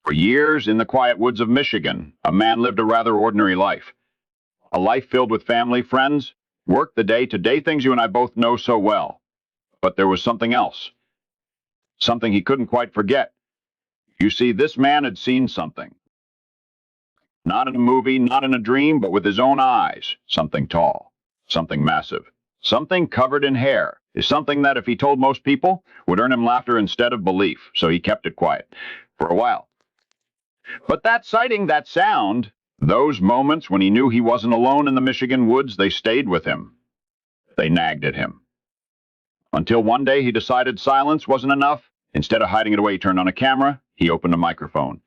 For years, in the quiet woods of Michigan, a man lived a rather ordinary life. A life filled with family, friends, work, the day-to-day things you and I both know so well. But there was something else. Something he couldn't quite forget. You see, this man had seen something. Not in a movie, not in a dream, but with his own eyes. Something tall. Something massive. Something covered in hair. Is something that, if he told most people, would earn him laughter instead of belief. So he kept it quiet. For a while. But that sighting, that sound, those moments when he knew he wasn't alone in the Michigan woods, they stayed with him. They nagged at him. Until one day he decided silence wasn't enough. Instead of hiding it away, he turned on a camera, he opened a microphone,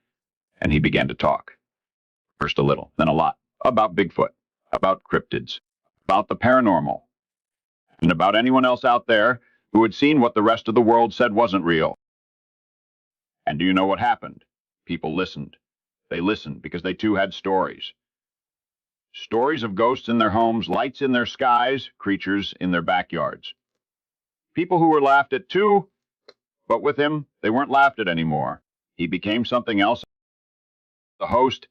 and he began to talk. First a little, then a lot, about Bigfoot, about cryptids, about the paranormal, and about anyone else out there who had seen what the rest of the world said wasn't real. And do you know what happened? People listened. They listened because they too had stories. Stories of ghosts in their homes, lights in their skies, creatures in their backyards. People who were laughed at too, but with him, they weren't laughed at anymore. He became something else, a host,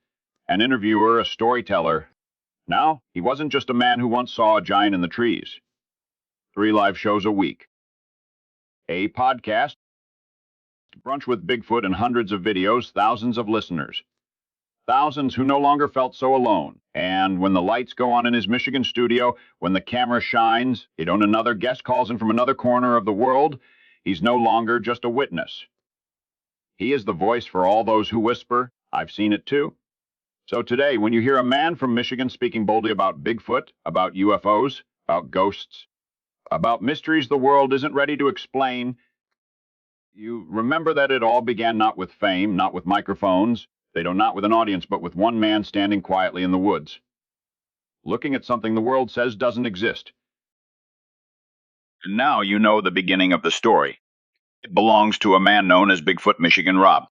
an interviewer, a storyteller. Now, he wasn't just a man who once saw a giant in the trees. 3 live shows a week. A podcast, Brunch with Bigfoot, and hundreds of videos, thousands of listeners. Thousands who no longer felt so alone. And when the lights go on in his Michigan studio, when the camera shines, another guest calls in from another corner of the world, he's no longer just a witness. He is the voice for all those who whisper, "I've seen it too." So today, when you hear a man from Michigan speaking boldly about Bigfoot, about UFOs, about ghosts, about mysteries the world isn't ready to explain, you remember that it all began not with fame, not with microphones, not with an audience, but with one man standing quietly in the woods, looking at something the world says doesn't exist. And now you know the beginning of the story. It belongs to a man known as Bigfoot Michigan Rob.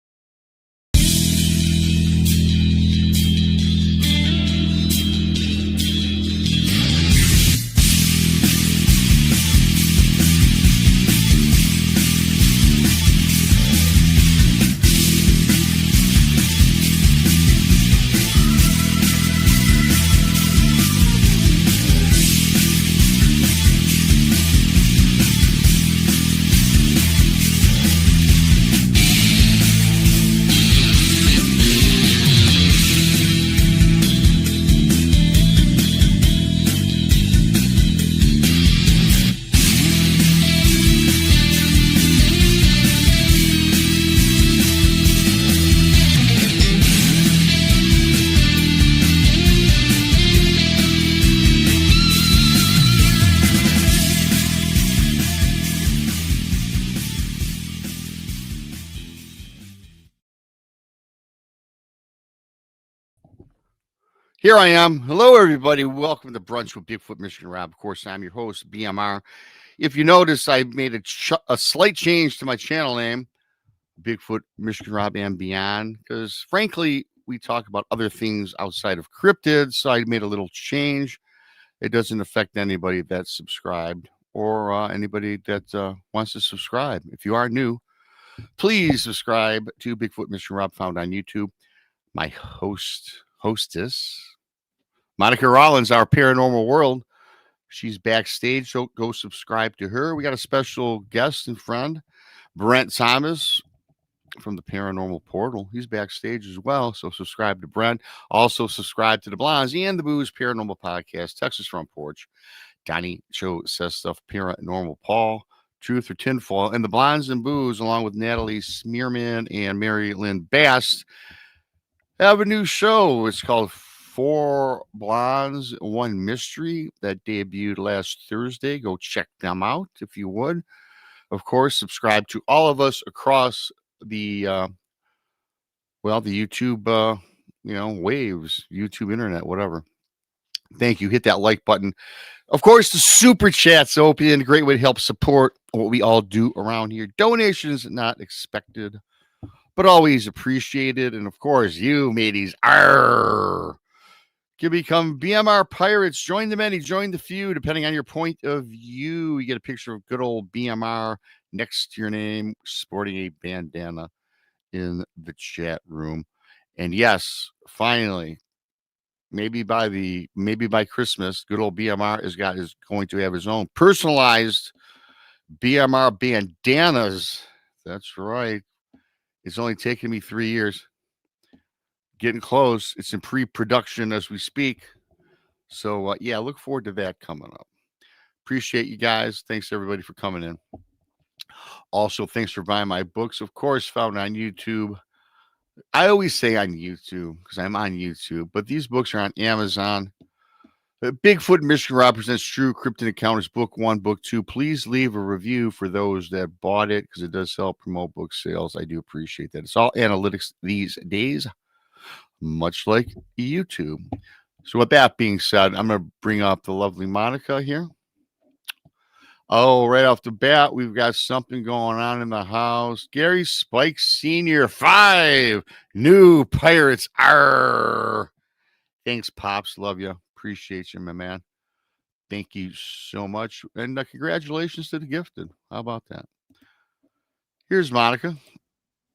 Here I am. Hello, everybody. Welcome to Brunch with Bigfoot Michigan Rob. Of course, I'm your host, BMR. If you notice, I made a slight change to my channel name, Bigfoot Michigan Rob and Beyond, because frankly, we talk about other things outside of cryptids, so I made a little change. It doesn't affect anybody that's subscribed or anybody that wants to subscribe. If you are new, please subscribe to Bigfoot Michigan Rob, found on YouTube. My hostess, Monica Rollins, Our Paranormal World. She's backstage, so go subscribe to her. We got a special guest and friend, Brent Thomas from the Paranormal Portal. He's backstage as well, so subscribe to Brent. Also subscribe to the Blondes and the Booze Paranormal Podcast, Texas Front Porch. Dine Show Says Stuff, Paranormal Paul, Truth or Tinfoil, and the Blondes and Booze, along with Natalie Smearman and Mary Lynn Bast, have a new show. It's called 4 Blondes, 1 Mystery, that debuted last Thursday. Go check them out if you would. Of course, subscribe to all of us across the YouTube, waves, YouTube, internet, whatever. Thank you. Hit that like button. Of course, the super chat's open. A great way to help support what we all do around here. Donations not expected, but always appreciated. And of course, you mateys, can become BMR Pirates. Join the many, join the few, depending on your point of view. You get a picture of good old BMR next to your name, sporting a bandana in the chat room. And yes, finally, maybe by Christmas, good old BMR is going to have his own personalized BMR bandanas. That's right. It's only taken me 3 years. Getting close. It's in pre-production as we speak. So yeah, look forward to that coming up. Appreciate you guys. Thanks everybody for coming in. Also, thanks for buying my books, of course, found on YouTube. I always say on YouTube because I'm on YouTube, but these books are on Amazon. Bigfoot Michigan Rob presents True Cryptid Encounters, Book 1, Book 2. Please leave a review for those that bought it because it does help promote book sales. I do appreciate that. It's all analytics these days, much like YouTube. So with that being said, I'm going to bring up the lovely Monica here. Oh, right off the bat, we've got something going on in the house. Gary Spike Sr. 5 new pirates. Arr. Thanks, Pops. Love you. Appreciate you, my man. Thank you so much. And congratulations to the gifted. How about that? Here's Monica.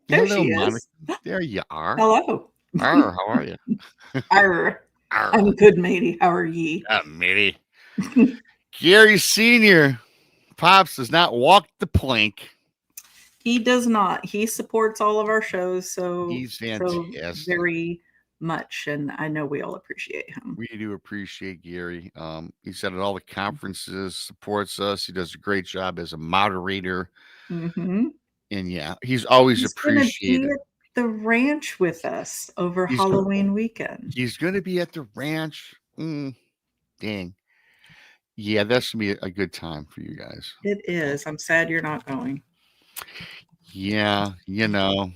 There Hello, she Monica. is. There you are. Hello. Arr, how are you? Arr. Arr. I'm good, matey. How are ye? Matey. Gary Sr. Pops does not walk the plank. He does not. He supports all of our shows so He's fantastic. very much, and I know we all appreciate him. We do appreciate Gary. He's at all the conferences, supports us. He does a great job as a moderator. Mm-hmm. And yeah, he's always appreciated. He's gonna be at the ranch with us over Halloween weekend. He's going to be at the ranch. Dang. Yeah, that's going to be a good time for you guys. It is. I'm sad you're not going. Yeah, you know.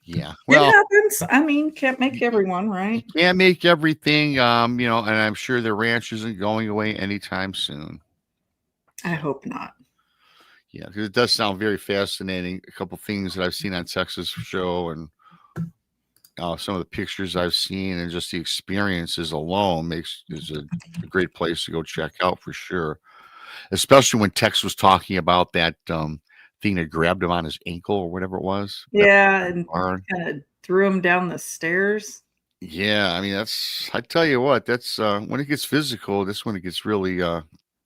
Yeah. Well, it happens. I mean, can't make everyone, right? Can't make everything, and I'm sure the ranch isn't going away anytime soon. I hope not. Yeah, because it does sound very fascinating. A couple things that I've seen on Texas Show and some of the pictures I've seen and just the experiences alone is a great place to go check out for sure. Especially when Tex was talking about that thing that grabbed him on his ankle or whatever it was. Yeah, and kind of threw him down the stairs. Yeah, I mean, I tell you what, that's when it gets physical, that's when it gets really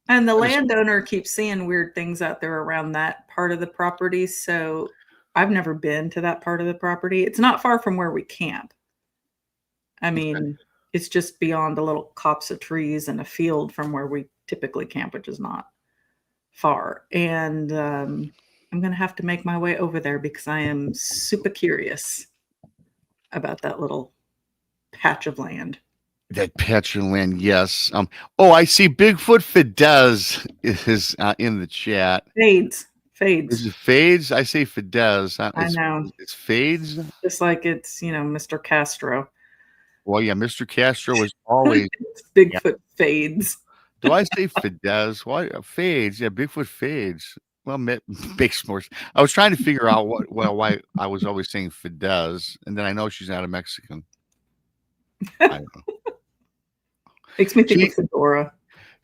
and the landowner keeps seeing weird things out there around that part of the property. So I've never been to that part of the property. It's not far from where we camp. I mean, it's just beyond a little copse of trees and a field from where we typically camp, which is not far. And I'm going to have to make my way over there because I am super curious about that little patch of land. That patch of land, yes. I see Bigfoot Fidesz is in the chat. Fades. Is it Fades? I say Fidesz. I know. It's Fades. Just like it's, Mr. Castro. Well, yeah, Mr. Castro is always Bigfoot Fades. Do I say Fidesz? Why Fades? Yeah, Bigfoot Fades. Well, makes more. I was trying to figure out why I was always saying Fidesz, and then I know she's not a Mexican. I don't know. Makes me think of Fedora.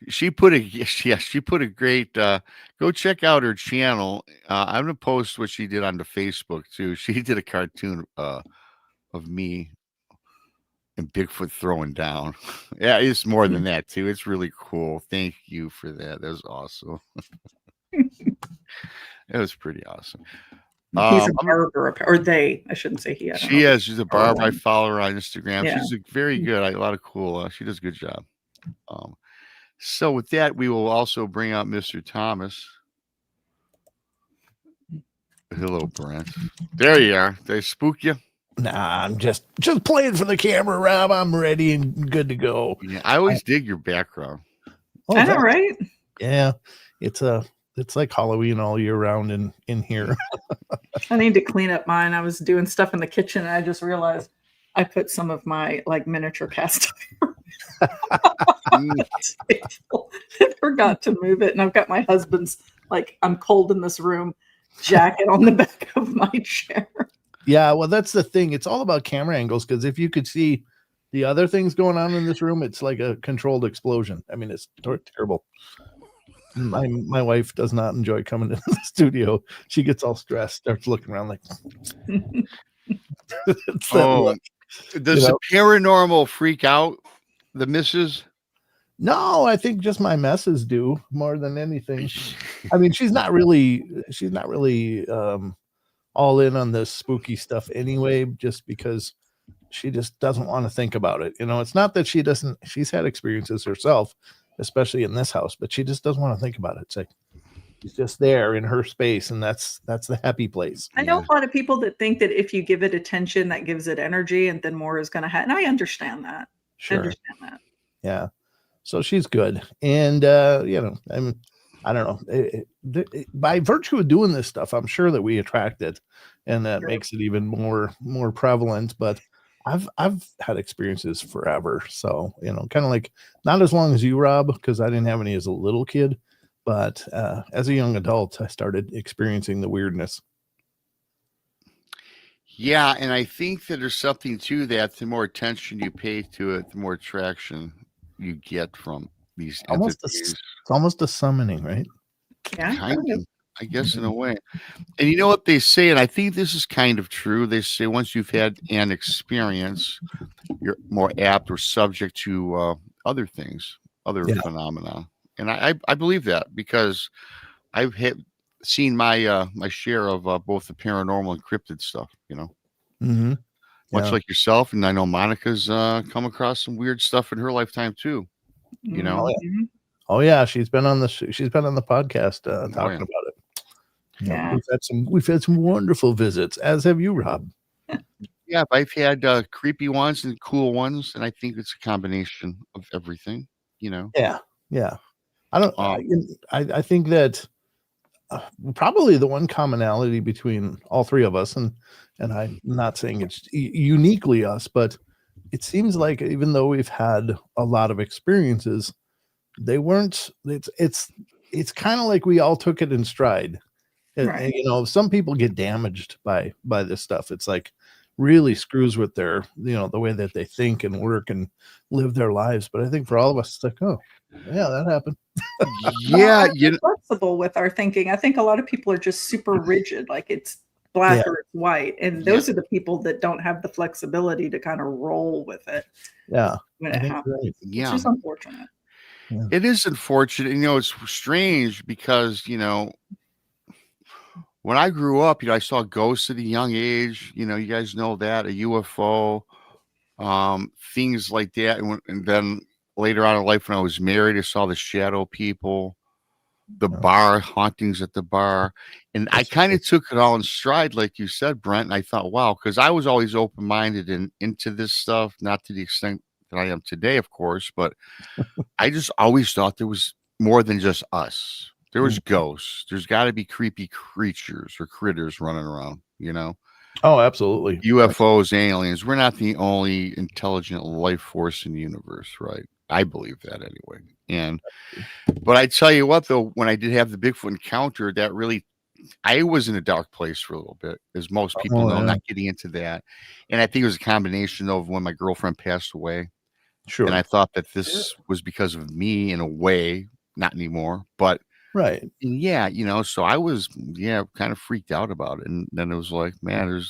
She put a great. Go check out her channel. I'm gonna post what she did on the Facebook too. She did a cartoon of me and Bigfoot throwing down. Yeah, it's more than that too. It's really cool. Thank you for that. That was awesome. It was pretty awesome. He's a barber, or they. I shouldn't say he. She is. She's a barber. I follow her on Instagram. Yeah. She's very good. A lot of cool. She does a good job. So with that, we will also bring out Mr. Thomas. Hello, Brent. There you are. Did I spook you? Nah, I'm just playing for the camera, Rob. I'm ready and good to go. Yeah, I always dig your background. Oh, I know, right? Yeah, it's like Halloween all year round in here. I need to clean up mine. I was doing stuff in the kitchen and I just realized I put some of my miniature cast iron. I forgot to move it, and I've got my husband's I'm cold in this room jacket on the back of my chair. Yeah, well, that's the thing. It's all about camera angles, because if you could see the other things going on in this room, it's like a controlled explosion. I mean, it's terrible. My wife does not enjoy coming into the studio. She gets all stressed, starts looking around like it's that Oh, look, does the paranormal freak out the missus? No, I think just my messes do more than anything. I mean, she's not really all in on this spooky stuff anyway, just because she just doesn't want to think about it. It's not that she's had experiences herself, especially in this house, but she just doesn't want to think about it. It's like she's just there in her space, and that's the happy place. I know a lot of people that think that if you give it attention, that gives it energy, and then more is going to happen. And I understand that. Sure. I understand that. Yeah. So she's good. And, I don't know. By virtue of doing this stuff, I'm sure that we attract it, and that makes it even more prevalent. But I've had experiences forever. So, kind of like not as long as you, Rob, because I didn't have any as a little kid. But as a young adult, I started experiencing the weirdness. Yeah, and I think that there's something to that. The more attention you pay to it, the more attraction you get from these entities. It's almost a summoning, right? Yeah. Kind of, I guess, in a way. And you know what they say, and I think this is kind of true. They say once you've had an experience, you're more apt or subject to other things, other phenomena. And I believe that, because I've seen my my share of both the paranormal and cryptid stuff, Mm-hmm. much like yourself. And I know Monica's come across some weird stuff in her lifetime too. Mhm. Oh yeah, she's been on the podcast talking about it. Yeah. We've had some wonderful visits, as have you, Rob. Yeah, I've had creepy ones and cool ones, and I think it's a combination of everything. Yeah. I think that probably the one commonality between all three of us, and I'm not saying it's uniquely us, but it seems like even though we've had a lot of experiences, they weren't. It's kind of like we all took it in stride. Right. And some people get damaged by this stuff. It's like really screws with their the way that they think and work and live their lives. But I think for all of us, it's like, oh yeah, that happened. Yeah, We're flexible with our thinking. I think a lot of people are just super rigid, like it's black or it's white, and those are the people that don't have the flexibility to kind of roll with it. Yeah, when it happens. right. It's just unfortunate. Yeah. It is unfortunate. It's strange because when I grew up, I saw ghosts at a young age. You guys know that, a UFO, things like that, and then later on in life, when I was married, I saw the shadow people, the bar hauntings at the bar, and I kind of took it all in stride, like you said, Brent. And I thought, wow, because I was always open-minded and into this stuff, not to the extent that I am today, of course, but I just always thought there was more than just us. There was ghosts. There's got to be creepy creatures or critters running around, Oh, absolutely. UFOs, aliens. We're not the only intelligent life force in the universe, right? I believe that anyway. But I tell you what, though, when I did have the Bigfoot encounter, that really, I was in a dark place for a little bit, as most people know, not getting into that. And I think it was a combination of when my girlfriend passed away. Sure. And I thought that this was because of me in a way, not anymore, but right. Yeah, so I was kind of freaked out about it. And then it was like, man,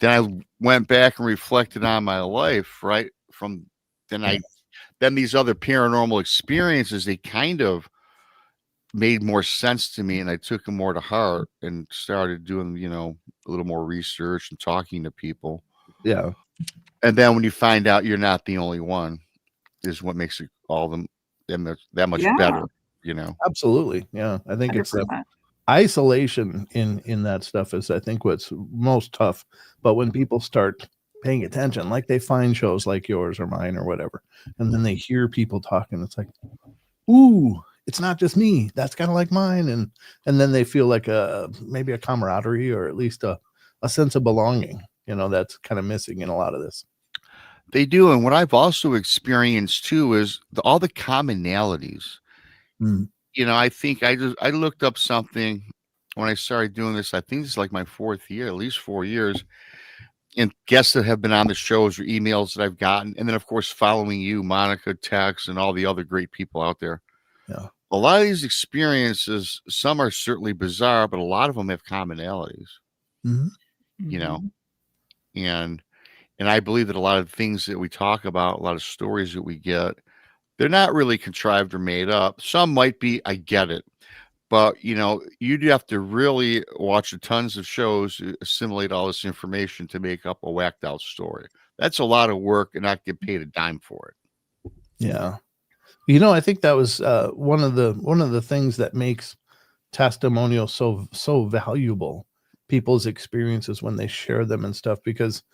then I went back and reflected on my life, right? Then these other paranormal experiences, they kind of made more sense to me, and I took them more to heart and started doing, a little more research and talking to people. Yeah. And then when you find out you're not the only one, is what makes it all them that much better, Absolutely. Yeah. I think 100%. it's isolation in that stuff is, I think, what's most tough. But when people start paying attention, like they find shows like yours or mine or whatever, and then they hear people talking, it's like, ooh, it's not just me. That's kind of like mine. And then they feel like maybe a camaraderie, or at least a sense of belonging, that's kind of missing in a lot of this. They do. And what I've also experienced too is all the commonalities. I think I looked up something when I started doing this. I think this is like my 4th year, at least 4 years. And guests that have been on the shows or emails that I've gotten. And then, of course, following you, Monica, Tex, and all the other great people out there. Yeah. a lot of these experiences, some are certainly bizarre, but a lot of them have commonalities, Mhm. you know, and I believe that a lot of things that we talk about, a lot of stories that we get, they're not really contrived or made up. Some might be, I get it. But, you'd have to really watch tons of shows, assimilate all this information to make up a whacked out story. That's a lot of work and not get paid a dime for it. Yeah. I think that was one of the things that makes testimonial so valuable, people's experiences when they share them and stuff, because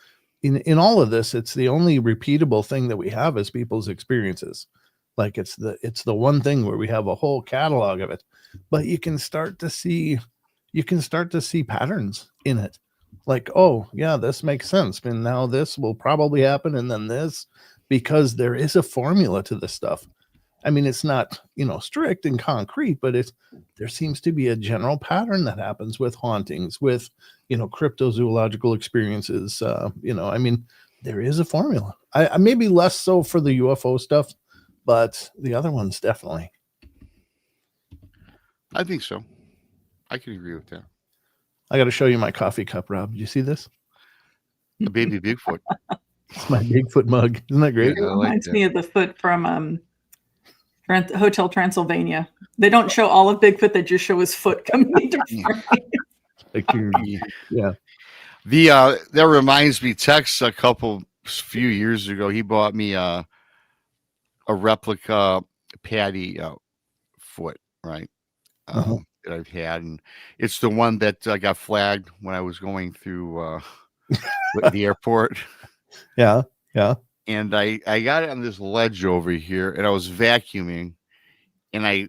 in all of this, it's the only repeatable thing that we have is people's experiences. Like it's the one thing where we have a whole catalog of it, but you can start to see patterns in it. Like, oh yeah, this makes sense. And now this will probably happen. And then this, because there is a formula to this stuff. I mean, it's not, strict and concrete, but there seems to be a general pattern that happens with hauntings, with, cryptozoological experiences. I mean, there is a formula. I maybe less so for the UFO stuff, but the other ones definitely. I think so. I can agree with that. I got to show you my coffee cup, Rob. Did you see this? A baby Bigfoot. It's my Bigfoot mug. Isn't that great? It reminds me of the foot from Hotel Transylvania. They don't show all of Bigfoot; they just show his foot coming into frame. Yeah. That reminds me. Tex few years ago, he bought me a replica Patty foot, right? That I've had, and it's the one that got flagged when I was going through the airport. Yeah. And I got it on this ledge over here, and I was vacuuming, and I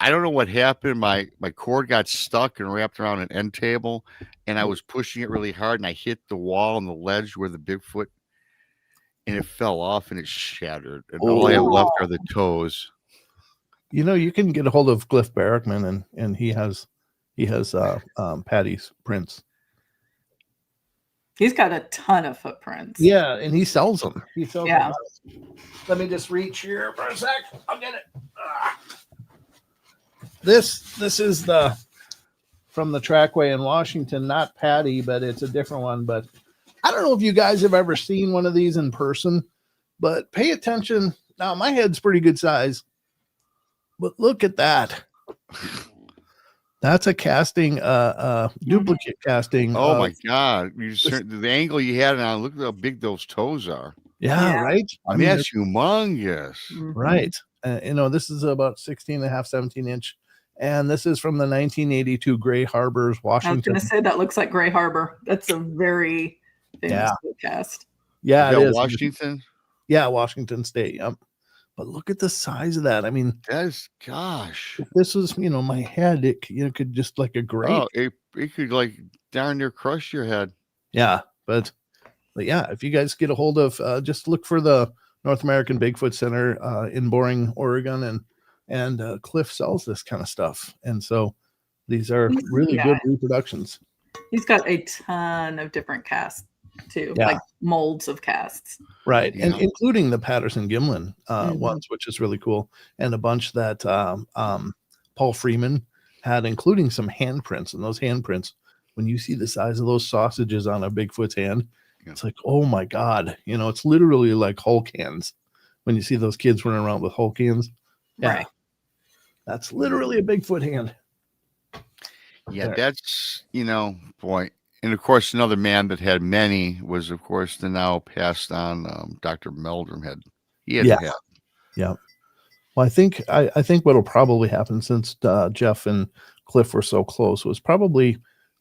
don't know what happened. My cord got stuck and wrapped around an end table, and I was pushing it really hard, and I hit the wall on the ledge where the Bigfoot, and it fell off and it shattered, and all I have left are the toes. You can get a hold of Cliff Barrickman, and he has Patty's prints. He's got a ton of footprints. Yeah, and he sells them. Yeah. Let me just reach here for a sec. I'll get it. This is from the trackway in Washington, not Patty, but it's a different one. But I don't know if you guys have ever seen one of these in person, but pay attention. Now, my head's pretty good size, but look at that. That's a casting, duplicate casting. Oh my God. The angle you had on, look at how big those toes are. Yeah. Right. I mean, that's humongous. Right. This is about 16 and a half, 17 inch. And this is from the 1982 Gray Harbors, Washington. I was going to say that looks like Gray Harbor. That's a very famous cast. Yeah. It is. Washington? Yeah. Washington State. Yep. But look at the size of that. I mean, gosh. If this was, my head, it could just like a grape. Oh, it could like darn near crush your head. Yeah. But yeah, if you guys get a hold of, just look for the North American Bigfoot Center in Boring, Oregon, and Cliff sells this kind of stuff. And so these are really good reproductions. He's got a ton of different casts too, like molds of casts. Right. And including the Patterson Gimlin ones, which is really cool. And a bunch that Paul Freeman had, including some handprints. And those handprints, when you see the size of those sausages on a Bigfoot's hand, it's like, oh my God, it's literally like Hulk hands. When you see those kids running around with Hulk hands. Yeah. Right. That's literally a Bigfoot hand. Yeah, that's, boy. And of course, another man that had many was, of course, the now passed on Dr. Meldrum had. He had to have. Yeah. Well, I think what'll probably happen, since Jeff and Cliff were so close, was probably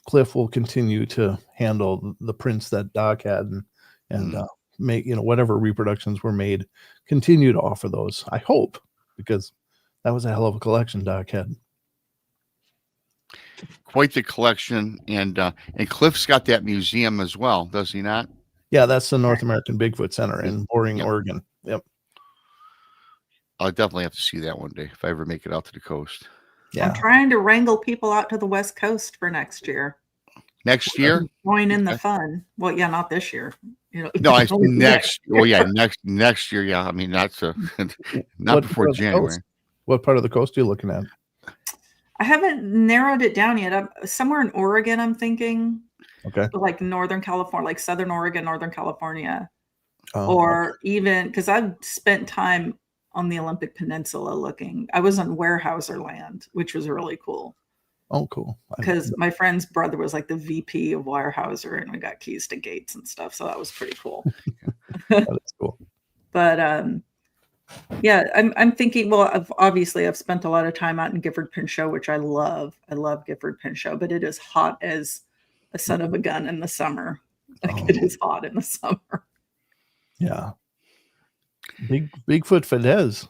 Cliff will continue to handle the prints that Doc had and make, whatever reproductions were made, continue to offer those. I hope, because that was a hell of a collection Doc had. Quite the collection, and Cliff's got that museum as well, does he not? Yeah, that's the North American Bigfoot Center in Boring, Oregon. Yep. I'll definitely have to see that one day if I ever make it out to the coast. Yeah. I'm trying to wrangle people out to the West Coast for next year. Next year? Join in the fun. Well, yeah, not this year. No, I next. Well, yeah, next year. Yeah, I mean not before January. What part of the coast are you looking at? I haven't narrowed it down yet. I'm somewhere in Oregon, I'm thinking. Okay. Like Northern California, like Southern Oregon, Northern California. Oh, Or even because I've spent time on the Olympic Peninsula looking. I was on Weyerhaeuser land, which was really cool. oh, cool. Because my friend's brother was like the VP of Weyerhaeuser, and we got keys to gates and stuff. So that was pretty cool. That's cool. But yeah, I'm thinking. Well, I've spent a lot of time out in Gifford Pinchot, which I love. I love Gifford Pinchot, but it is hot as a son of a gun in the summer. Like it is hot in the summer. Yeah. Bigfoot Fidesz.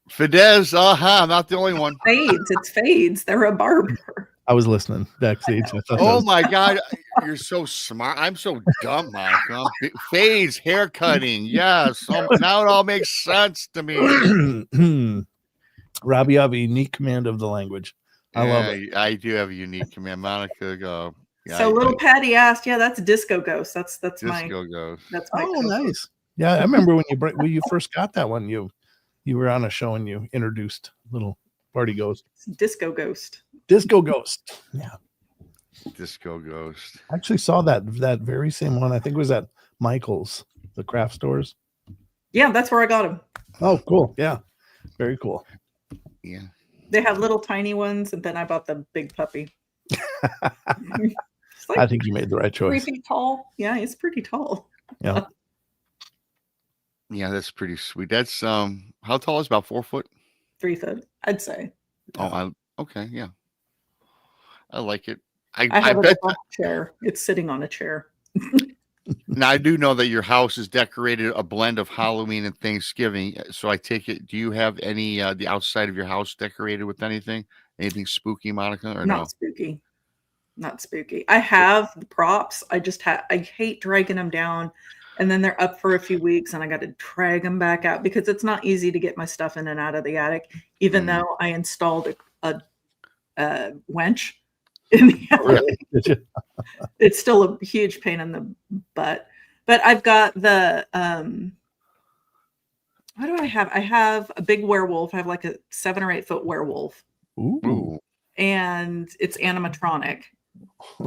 Fidesz, I'm not the only one. Fades. It's Fades. They're a barber. I was listening backstage. Oh my God, you're so smart. I'm so dumb, Monica. Fades, hair cutting. Yes. Now it all makes sense to me. Robbie, you have a unique command of the language. I love it. I do have a unique command. Monica, go. Yeah, So little Patty asked, yeah, that's Disco Ghost. That's Disco my Ghost. that's my Oh, co-host. nice. Yeah, I remember when you first got that one. You were on a show and you introduced little party ghost. Disco Ghost. Disco Ghost. Yeah. Disco Ghost. I actually saw that very same one. I think it was at Michael's, the craft stores. Yeah, that's where I got them. Oh, cool. Yeah. Very cool. Yeah. They have little tiny ones, and then I bought the big puppy. It's like I think you made the right 3 choice. feet tall. Yeah, it's pretty tall. Yeah. Yeah, that's pretty sweet. That's how tall is it? About 4 foot? 3 foot, I'd say. Oh, okay, yeah. I like it. I I have bet. a chair. It's sitting on a chair. Now I do know that your house is decorated a blend of Halloween and Thanksgiving. So I take it. Do you have any the outside of your house decorated with anything? Anything spooky, Monica, or Not no? spooky. Not spooky. I have the props. I hate dragging them down, and then they're up for a few weeks, and I got to drag them back out because it's not easy to get my stuff in and out of the attic. Even though I installed a winch in the attic, it's still a huge pain in the butt. But I've got the what do I have? I have a big werewolf. I have like a 7 or 8 foot werewolf, Ooh. and it's animatronic.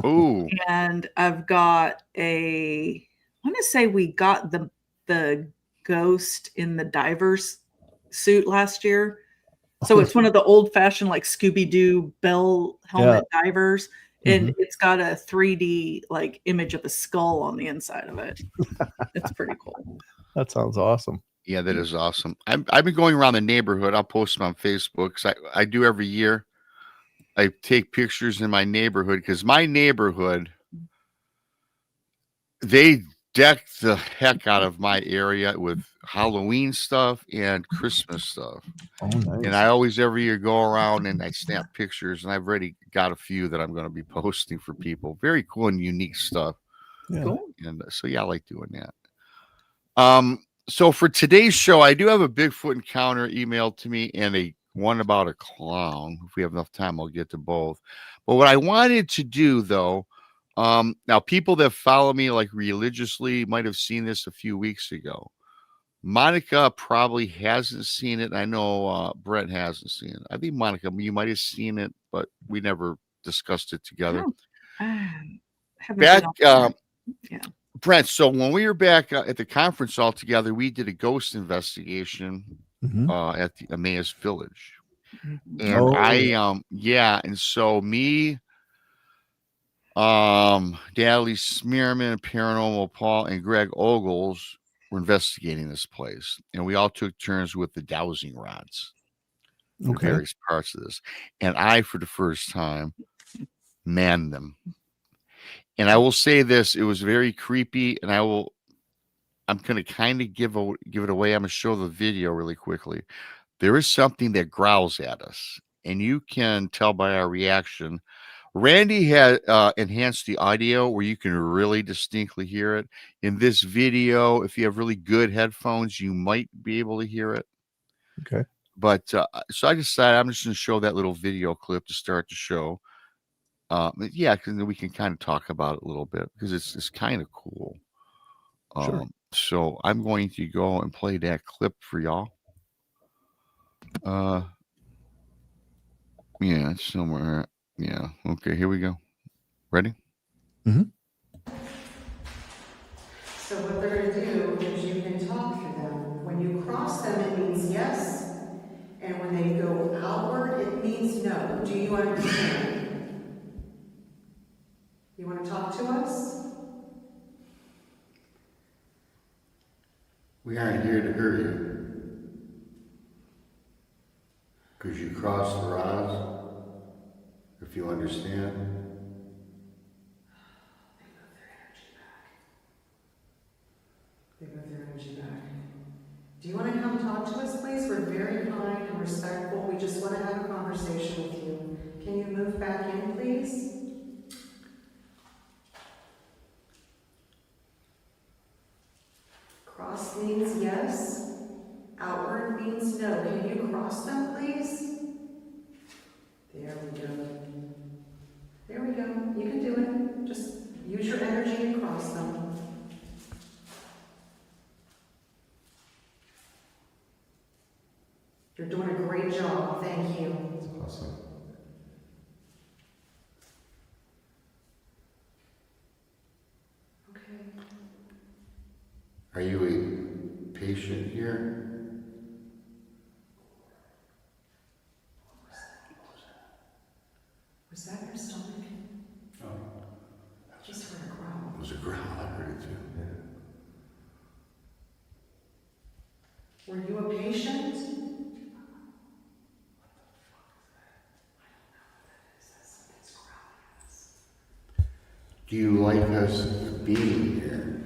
Ooh. And I've got I want to say we got the ghost in the diver's suit last year. So it's one of the old fashioned like Scooby-Doo bell helmet divers. And it's got a 3D like image of a skull on the inside of it. It's pretty cool. That sounds awesome. Yeah, that is awesome. I've been going around the neighborhood. I'll post them on Facebook because I do every year. I take pictures in my neighborhood because my neighborhood, they deck the heck out of my area with Halloween stuff and Christmas stuff. Oh, nice. And I always every year go around and I snap pictures, and I've already got a few that I'm going to be posting for people. Very cool and unique stuff. Yeah. Cool. And so yeah, I like doing that. So for today's show, I do have a Bigfoot encounter emailed to me and a one about a clown. If we have enough time, I'll get to both. But what I wanted to do, though, now people that follow me like religiously might have seen this a few weeks ago. Monica probably hasn't seen it. I know Brett hasn't seen it. I think Monica, you might have seen it, but we never discussed it together. Back, Brent, so when we were back at the conference all together, we did a ghost investigation at the Emmaus Village. And and so me, Dally Smearman, Paranormal Paul, and Greg Ogles were investigating this place. And we all took turns with the dowsing rods. Okay. Various parts of this. And I, for the first time, manned them. And I will say this, it was very creepy, and I'm going to kind of give it away. I'm going to show the video really quickly. There is something that growls at us, and you can tell by our reaction. Randy had enhanced the audio where you can really distinctly hear it. In this video, if you have really good headphones, you might be able to hear it. Okay. But so I decided I'm just going to show that little video clip to start the show. Yeah, because we can kind of talk about it a little bit because it's kind of cool. Sure. So I'm going to go and play that clip for y'all. Yeah, it's somewhere. Yeah. Okay, here we go. Ready? So what they're going to do is you can talk through them. When you cross them, it means yes. And when they go outward, it means no. Do you understand? You want to talk to us? We aren't here to hurt you. Because you crossed the rods, if you understand. They move their energy back. Do you want to come talk to us, please? We're very kind and respectful. We just want to have a conversation with you. Can you move back in, please? Cross means yes. Outward means no. Can you cross them, please? There we go. There we go. You can do it. Just use your energy and cross them. You're doing a great job. Thank you. That's awesome. Okay. Are you a patient here? Was that your stomach? Oh. I just heard a growl. It was a growl. I heard it too. Yeah. Were you a patient? Do you like us being here?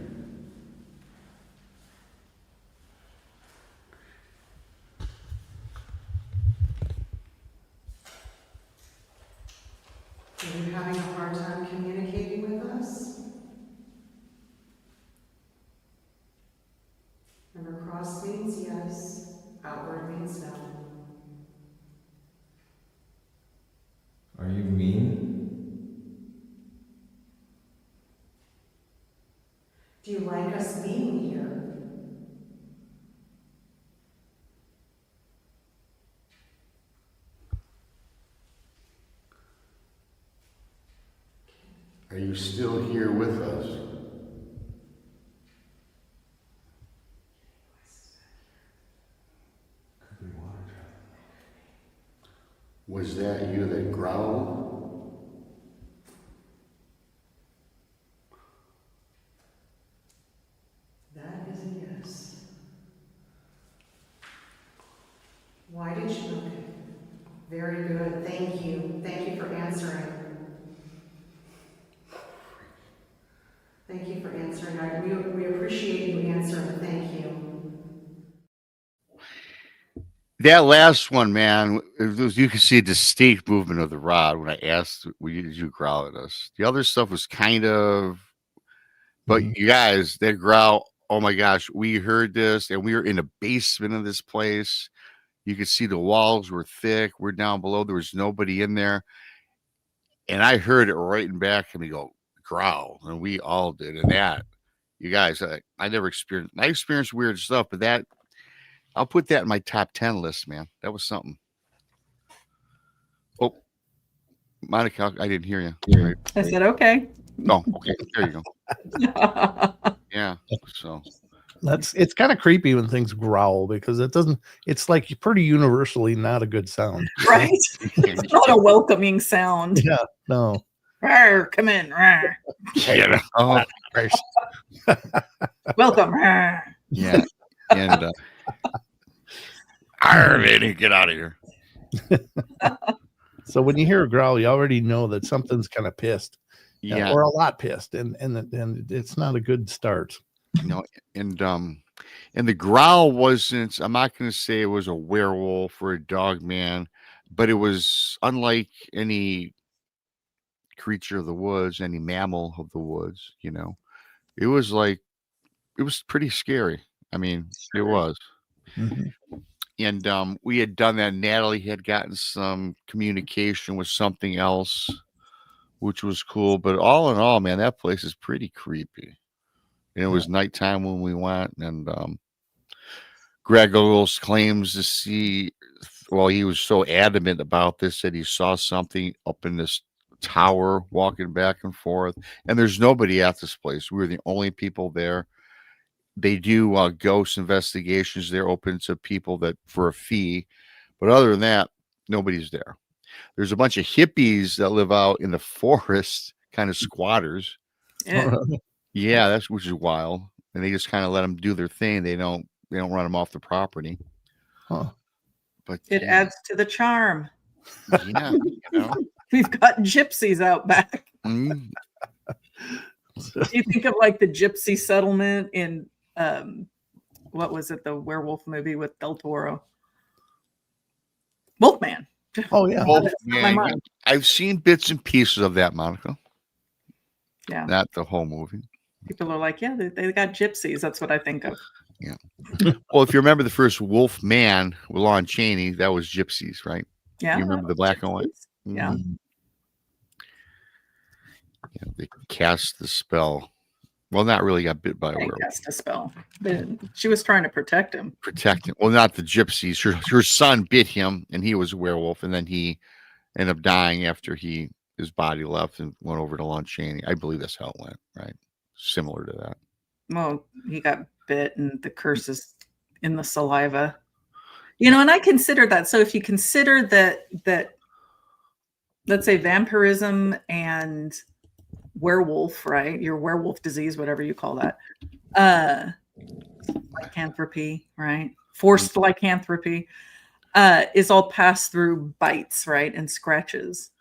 Are you having a hard time communicating with us? Remember, cross means yes, outward means no. Are you mean? Do you like us being here? Are you still here with us? Was that you that growled? That is a yes. Why did you? Okay. Very good. Thank you. Thank you for answering. Thank you for answering. We appreciate you answering. Thank you. That last one, man, you can see a distinct movement of the rod when I asked, did you growl at us? The other stuff was kind of, but you guys, that growl, oh my gosh, we heard this and we were in the basement of this place. You could see the walls were thick. We're down below. There was nobody in there. And I heard it right in back and we go, growl. And we all did. And that, you guys, I never experienced, I experienced weird stuff, but that, I'll put that in my top 10 list, man. That was something. Oh, Monica, I didn't hear you. I said, okay. Oh, okay. There you go. Yeah. So It's kind of creepy when things growl because it's like pretty universally not a good sound. Right? It's not a welcoming sound. Yeah, no. Rawr, come in. Rawr. yeah. Oh, Christ. Welcome. Rawr. Yeah. And Arvin, get out of here. So when you hear a growl, you already know that something's kind of pissed, Yeah. or a lot pissed, and it's not a good start. And the growl wasn't, I'm not going to say it was a werewolf or a dog man, but it was unlike any creature of the woods, any mammal of the woods, It was pretty scary. I mean, it was. Mm-hmm. And we had done that. Natalie had gotten some communication with something else, which was cool. But all in all, man, that place is pretty creepy. And it was nighttime when we went. And Greg Oles claims to see well, he was so adamant about this that he saw something up in this tower walking back and forth. And there's nobody at this place. We were the only people there. They do ghost investigations. They're open to people that for a fee. But other than that, nobody's there. There's a bunch of hippies that live out in the forest, kind of squatters. Yeah. Yeah, that's which is wild. And they just kind of let them do their thing. They don't run them off the property. Huh. But It adds to the charm. yeah, you know. We've got gypsies out back. Mm. Do you think of like the gypsy settlement in what was it, the werewolf movie with Del Toro? Wolfman. Oh yeah. Well, That's on my man, mind. I've seen bits and pieces of that, Monica. Yeah. Not the whole movie. People are like, yeah, they got gypsies. That's what I think of. Yeah. Well, if you remember the first Wolf Man with Lon Chaney, that was gypsies, right? Yeah. You remember the black and white? gypsies. Yeah. Mhm. Yeah, they cast the spell. Well, not really got bit by a They werewolf. cast a spell. She was trying to protect him. Protect him. Well, not the gypsies. Her son bit him, and he was a werewolf, and then he ended up dying after his body left and went over to Lon Chaney. I believe that's how it went, right? Similar to that. Well, he got bit, and the curse is in the saliva. You know, and I consider that. So if you consider that let's say vampirism and werewolf, right? Your werewolf disease, whatever you call that. Lycanthropy, right? Forced lycanthropy is all passed through bites, right? And scratches,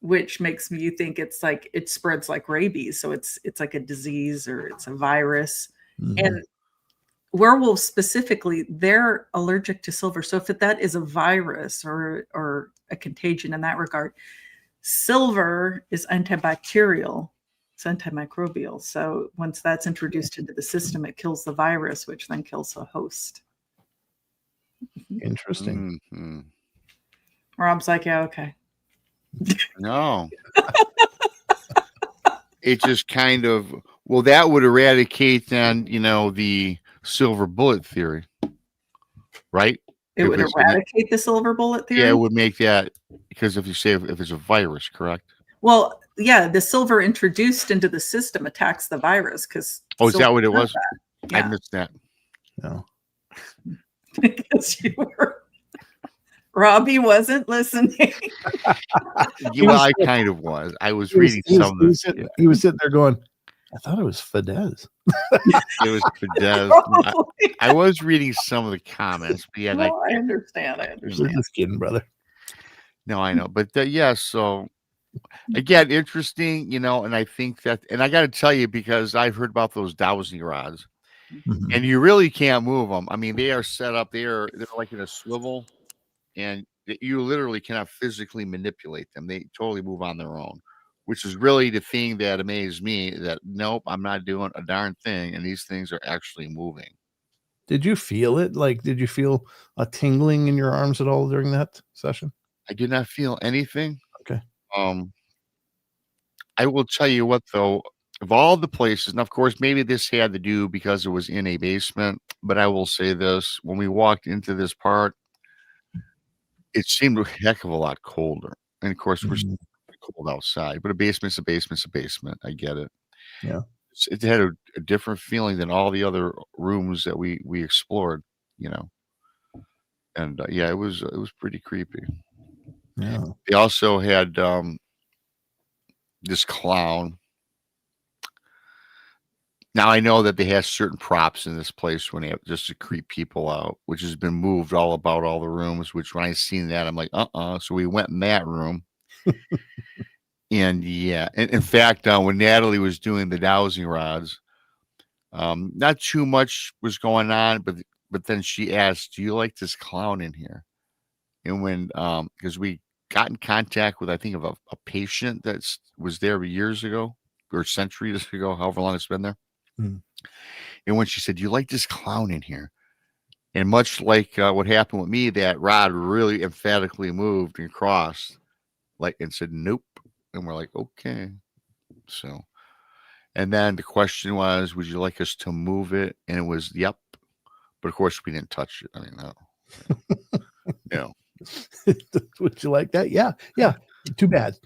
which makes me think it's like it spreads like rabies. So it's like a disease or it's a virus. Mhm. And werewolves specifically, they're allergic to silver. So if that is a virus or a contagion in that regard, silver is antibacterial. It's antimicrobial. So once that's introduced into the system, it kills the virus, which then kills the host. Interesting. Mhm. Rob's like, yeah, okay. No. It just kind of, well, that would eradicate then, the silver bullet theory, right? It If would it's- eradicate the silver bullet theory. Yeah, it would make that, because if you say if it's a virus, correct? Well, yeah, the silver introduced into the system attacks the virus because. Oh, is that what it was? I Yeah, missed that. No. because you were. Robbie wasn't listening. Yeah, well, I kind of was. I was He was- reading he was- some he of was this. sitting- he was sitting there going, I thought it was Fidesz. It was Fidesz. Probably. I was reading some of the comments, but yeah, No, I understand. I We're understand. just kidding, brother. no, I know. But yeah, so again, interesting, and I think that, and I got to tell you, because I've heard about those dowsing rods, Mhm. and you really can't move them. I mean, they are set up, they're like in a swivel, and you literally cannot physically manipulate them. They totally move on their own, which is really the thing that amazed me, that nope, I'm not doing a darn thing, and these things are actually moving. Did you feel it? Like, did you feel a tingling in your arms at all during that session? I did not feel anything. Okay. I will tell you what, though, of all the places, and of course, maybe this had to do because it was in a basement, but I will say this: when we walked into this part, it seemed a heck of a lot colder. And of course, we're Mhm. cold outside, but a basement's a basement's a basement. I get it. Yeah. It had a different feeling than all the other rooms that we explored, and yeah, it was pretty creepy. Yeah. They also had this clown. Now I know that they have certain props in this place when they have, just to creep people out, which has been moved all about all the rooms. Which when I seen that, I'm like, So we went in that room, and yeah, and in fact, when Natalie was doing the dowsing rods, not too much was going on, but then she asked, "Do you like this clown in here?" And when because we got in contact with, I think, of a patient that was there years ago or centuries ago, however long it's been there. Hmm. And when she said, "Do you like this clown in here?" And much like what happened with me, that rod really emphatically moved and crossed, and said, "Nope." And we're like, "Okay." So, and then the question was, "Would you like us to move it?" And it was, "Yep." But of course, we didn't touch it. I mean, no. Would you like that? Yeah. Too bad.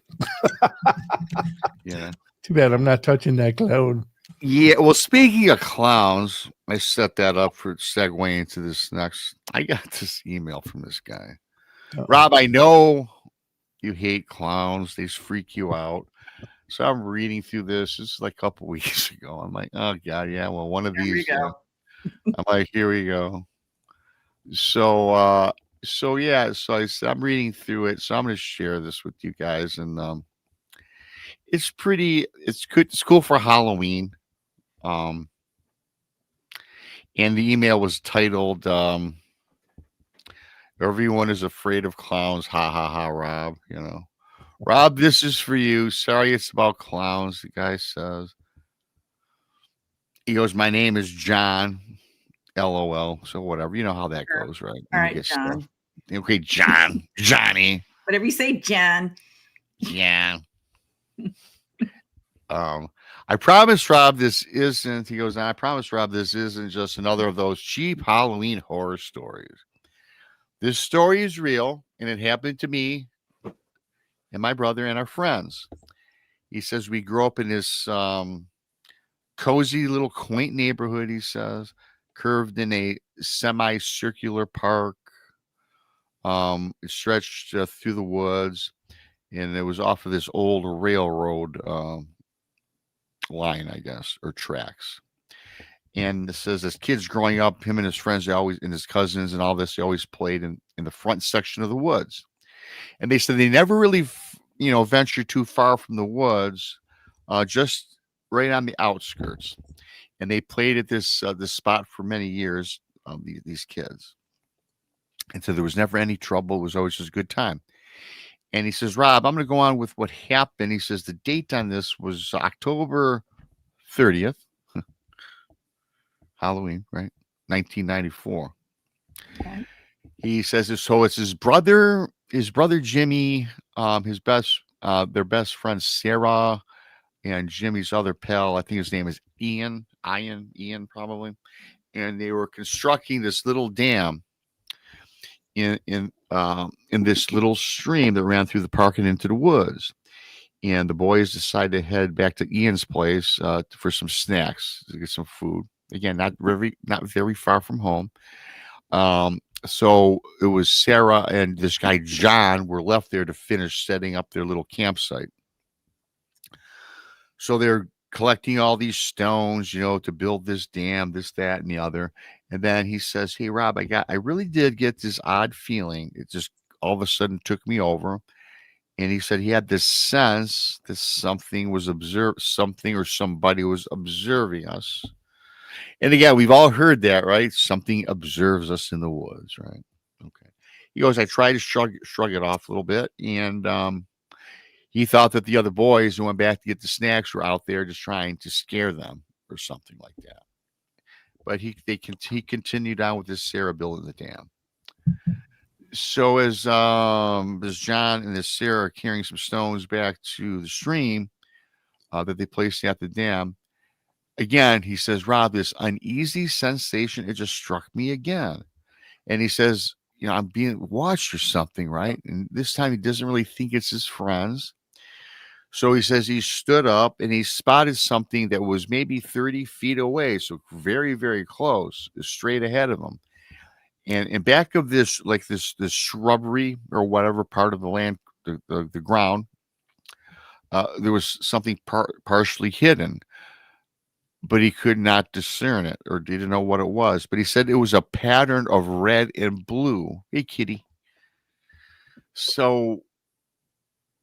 Yeah. Too bad I'm not touching that clown. Yeah. Well, speaking of clowns, I set that up for segue into this next. I got this email from this guy. Uh-oh. Rob, I know you hate clowns. They freak you out. So I'm reading through this. This is like a couple weeks ago. I'm like, oh God, yeah. Well, one of Here we these. go. I'm like, here we go. So yeah. So I'm reading through it. So I'm going to share this with you guys, and it's pretty. It's good. It's cool for Halloween. And the email was titled, "Everyone is afraid of clowns." Ha ha ha, Rob. Rob, this is for you. Sorry, it's about clowns. The guy says. He goes, "My name is John." LOL. So whatever. You know how that Sure. goes, right? All When you right, get John. stuff. Okay, John. Johnny. Whatever you say, John. Yeah. I promise, Rob, this isn't. He goes, I promise, Rob, this isn't just another of those cheap Halloween horror stories. This story is real, and it happened to me and my brother and our friends. He says we grew up in this cozy little quaint neighborhood, he says, curved in a semicircular park. It stretched through the woods, and it was off of this old railroad line, I guess, or tracks. And it says as kids growing up, him and his friends, they always, and his cousins and all this, they always played in the front section of the woods. And they said they never really, ventured too far from the woods, just right on the outskirts. And they played at this spot for many years, these kids. And so there was never any trouble. It was always just a good time. And he says, Rob, I'm going to go on with what happened. He says the date on this was October 30th, Halloween, right? 1994. Okay. He says, so it's his brother Jimmy, their best friend Sarah, and Jimmy's other pal. I think his name is Ian probably. And they were constructing this little dam in this little stream that ran through the park and into the woods. And the boys decided to head back to Ian's place for some snacks, to get some food. Again, not very far from home. So it was Sarah and this guy John were left there to finish setting up their little campsite. So they're collecting all these stones, to build this dam, this, that, and the other. And then he says, hey, Rob, I really did get this odd feeling. It just all of a sudden took me over. And he said he had this sense that something or somebody was observing us. And again, we've all heard that, right? Something observes us in the woods, right? Okay. He goes, I tried to shrug it off a little bit. And he thought that the other boys who went back to get the snacks were out there just trying to scare them or something like that. But he continued on with this Sarah building the dam. So as John and this Sarah are carrying some stones back to the stream that they placed at the dam, again, he says, Rob, this uneasy sensation, it just struck me again. And he says, I'm being watched or something, right? And this time he doesn't really think it's his friends. So he says he stood up and he spotted something that was maybe 30 feet away. So very, very close, straight ahead of him. And in back of this, like this shrubbery or whatever part of the land, the ground, there was something partially hidden, but he could not discern it or didn't know what it was. But he said it was a pattern of red and blue. Hey, kitty. So,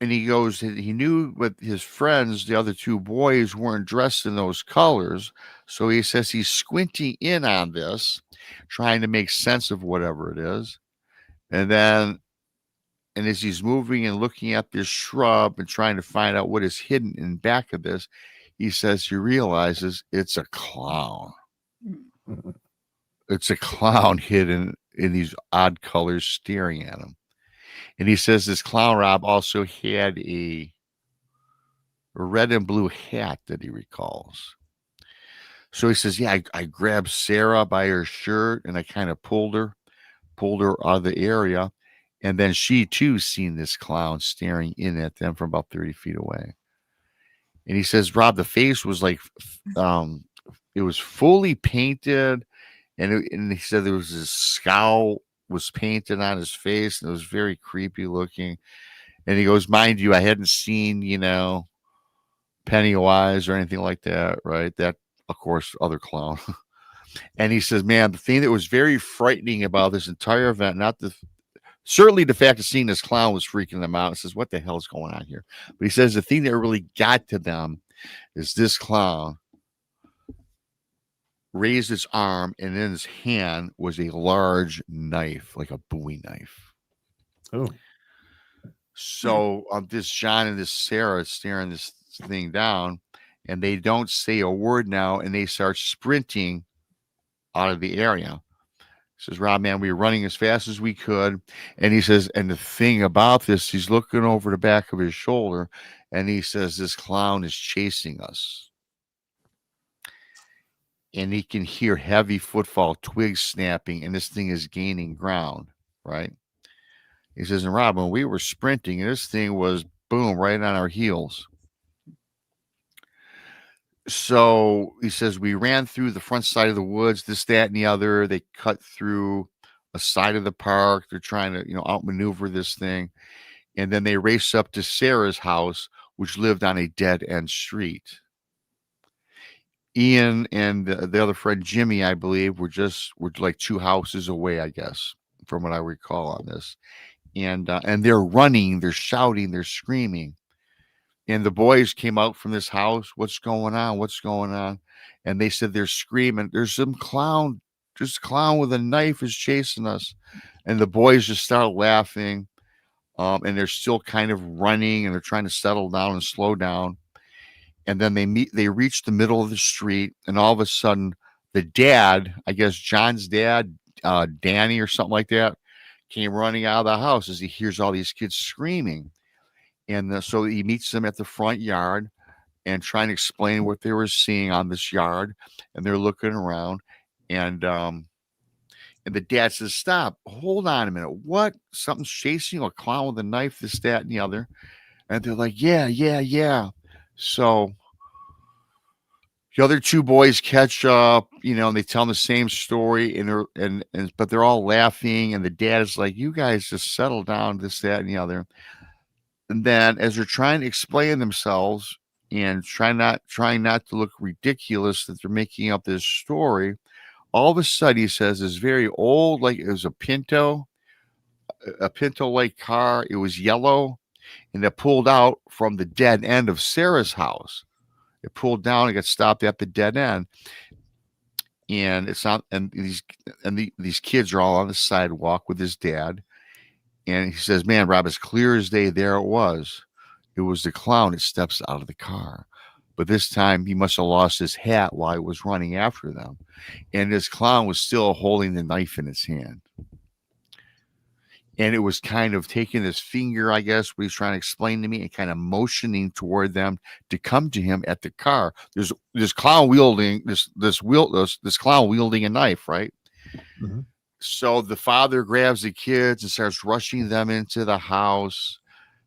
and he goes, he knew with his friends, the other two boys weren't dressed in those colors. So he says he's squinting in on this, trying to make sense of whatever it is. And as he's moving and looking at this shrub and trying to find out what is hidden in back of this, he says he realizes it's a clown. It's a clown hidden in these odd colors staring at him. And he says this clown, Rob, also had a red and blue hat that he recalls. So he says, yeah, I grabbed Sarah by her shirt and I kind of pulled her out of the area. And then she too seen this clown staring in at them from about 30 feet away. And he says, Rob, the face was like, it was fully painted. And he said there was this scowl was painted on his face, and it was very creepy looking. And he goes, mind you, I hadn't seen, Pennywise or anything like that, right? That, of course, other clown. And he says, man, the thing that was very frightening about this entire event, certainly the fact of seeing this clown was freaking them out. He says, what the hell is going on here? But he says the thing that really got to them is this clown raised his arm, and in his hand was a large knife, like a Bowie knife. Oh. So this John and this Sarah staring this thing down, and they don't say a word now, and they start sprinting out of the area. He says, Rob, man, we were running as fast as we could. And he says, and the thing about this, he's looking over the back of his shoulder, and he says, this clown is chasing us. And he can hear heavy footfall, twigs snapping, and this thing is gaining ground, right? He says, and Rob, when we were sprinting, and this thing was, boom, right on our heels. So he says, we ran through the front side of the woods, this, that, and the other. They cut through a side of the park. They're trying to, outmaneuver this thing. And then they race up to Sarah's house, which lived on a dead-end street. Ian and the other friend, Jimmy, I believe, were like 2 houses away, I guess, from what I recall on this. And they're running, they're shouting, they're screaming. And the boys came out from this house. What's going on? What's going on? And they said they're screaming. There's a clown with a knife is chasing us. And the boys just start laughing. And they're still kind of running, and they're trying to settle down and slow down. And then they reach the middle of the street, and all of a sudden the dad, I guess John's dad, Danny or something like that, came running out of the house as he hears all these kids screaming. And so he meets them at the front yard and trying to explain what they were seeing on this yard. And they're looking around, and the dad says, stop, hold on a minute. What? Something's chasing you, a clown with a knife, this, that, and the other. And they're like, yeah. So the other 2 boys catch up, and they tell them the same story, but they're all laughing. And the dad is like, you guys just settle down, this, that, and the other. And then as they're trying to explain themselves and trying not to look ridiculous that they're making up this story, all of a sudden he says this very old, like it was a Pinto-like car. It was yellow, and it pulled out from the dead end of Sarah's house. It pulled down and got stopped at the dead end. And it's not, and these kids are all on the sidewalk with his dad. And he says, man, Rob, as clear as day, there it was. It was the clown that steps out of the car. But this time he must have lost his hat while he was running after them. And this clown was still holding the knife in his hand. And it was kind of taking his finger, I guess, what he's trying to explain to me, and kind of motioning toward them to come to him at the car. There's this clown wielding this clown wielding a knife, right? Mm-hmm. So the father grabs the kids and starts rushing them into the house,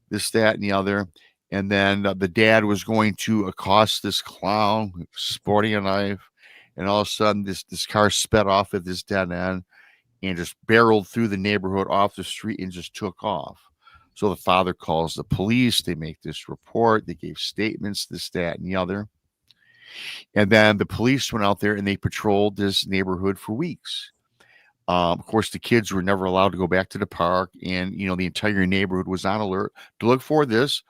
this, that, and the other. And then the dad was going to accost this clown sporting a knife. And all of a sudden, this car sped off at this dead end and just barreled through the neighborhood off the street and just took off. So the father calls the police. They make this report. They gave statements, this, that, and the other. And then the police went out there and they patrolled this neighborhood for weeks. Of course, the kids were never allowed to go back to the park, and the entire neighborhood was on alert to look for this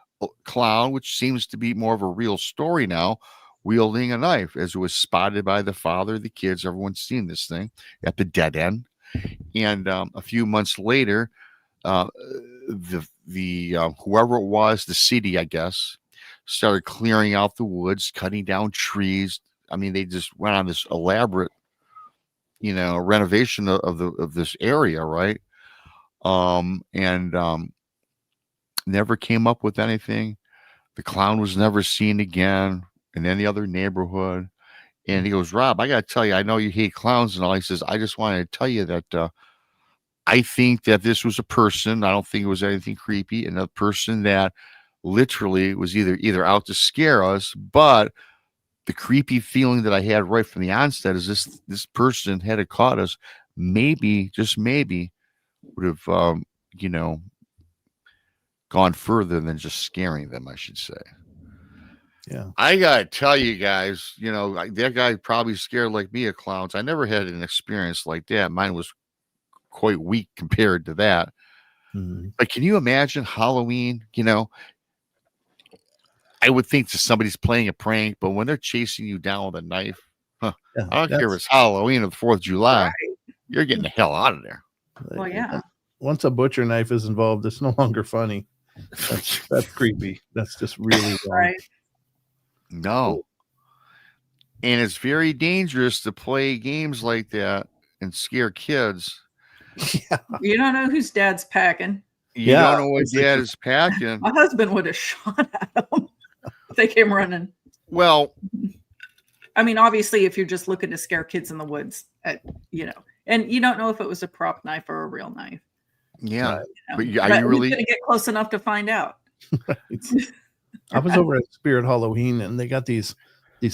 clown, which seems to be more of a real story now, wielding a knife, as it was spotted by the father, the kids, everyone's seen this thing at the dead end. And a few months later, whoever it was, the city, I guess, started clearing out the woods, cutting down trees. I mean, they just went on this elaborate renovation of this area, right? Never came up with anything. The clown was never seen again in any other neighborhood. And he goes, Rob, I got to tell you, I know you hate clowns and all. He says, I just wanted to tell you that I think that this was a person. I don't think it was anything creepy. And a person that literally was either out to scare us, but the creepy feeling that I had right from the onset is this person had it caught us, maybe, just maybe, would have you know, gone further than just scaring them, I should say. Yeah. I gotta tell you guys, you know, that guy probably scared like me of clowns. I never had an experience like that. Mine was quite weak compared to that. Mhm. But can you imagine Halloween? You know, I would think that somebody's playing a prank, but when they're chasing you down with a knife, huh, Yeah, I don't care if it's Halloween or the 4th of July, Right. you're getting the hell out of there. Well, yeah. Once a butcher knife is involved, it's no longer funny. That's creepy. That's just really wrong. Right. No. And it's very dangerous to play games like that and scare kids. Yeah. You don't know whose dad's packing. You Yeah, don't know what exactly. dad is packing. My husband would have shot at them if they came running. Well, I mean, obviously, if you're just looking to scare kids in the woods, you know, and you don't know if it was a prop knife or a real knife. yeah. Right. You know? But are you who's really- going to get close enough to find out? I was over at Spirit Halloween and they got these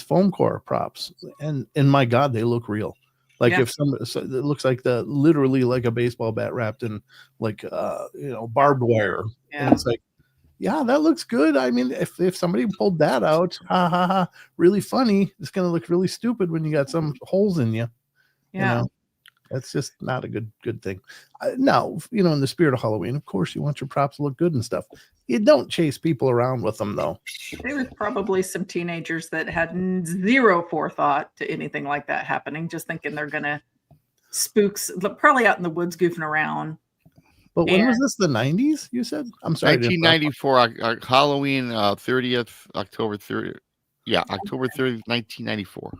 foam core props, and my God, they look real. Like Yeah. if somebody, so it looks like literally like a baseball bat wrapped in like barbed wire. Yeah. And it's like, yeah, that looks good. I mean, if somebody pulled that out, ha ha ha, really funny. It's gonna look really stupid when you got some holes in you. Yeah. You know, that's just not a good thing. Now, you know, in the spirit of Halloween, of course, you want your props to look good and stuff. You don't chase people around with them, though. There was probably some teenagers that had zero forethought to anything like that happening, just thinking they're going to spooks, probably out in the woods goofing around. But when was And- this? The 90s? You said? I'm sorry. to interrupt. 1994, Halloween, 30th, October 30th. Yeah, October 30th, 1994.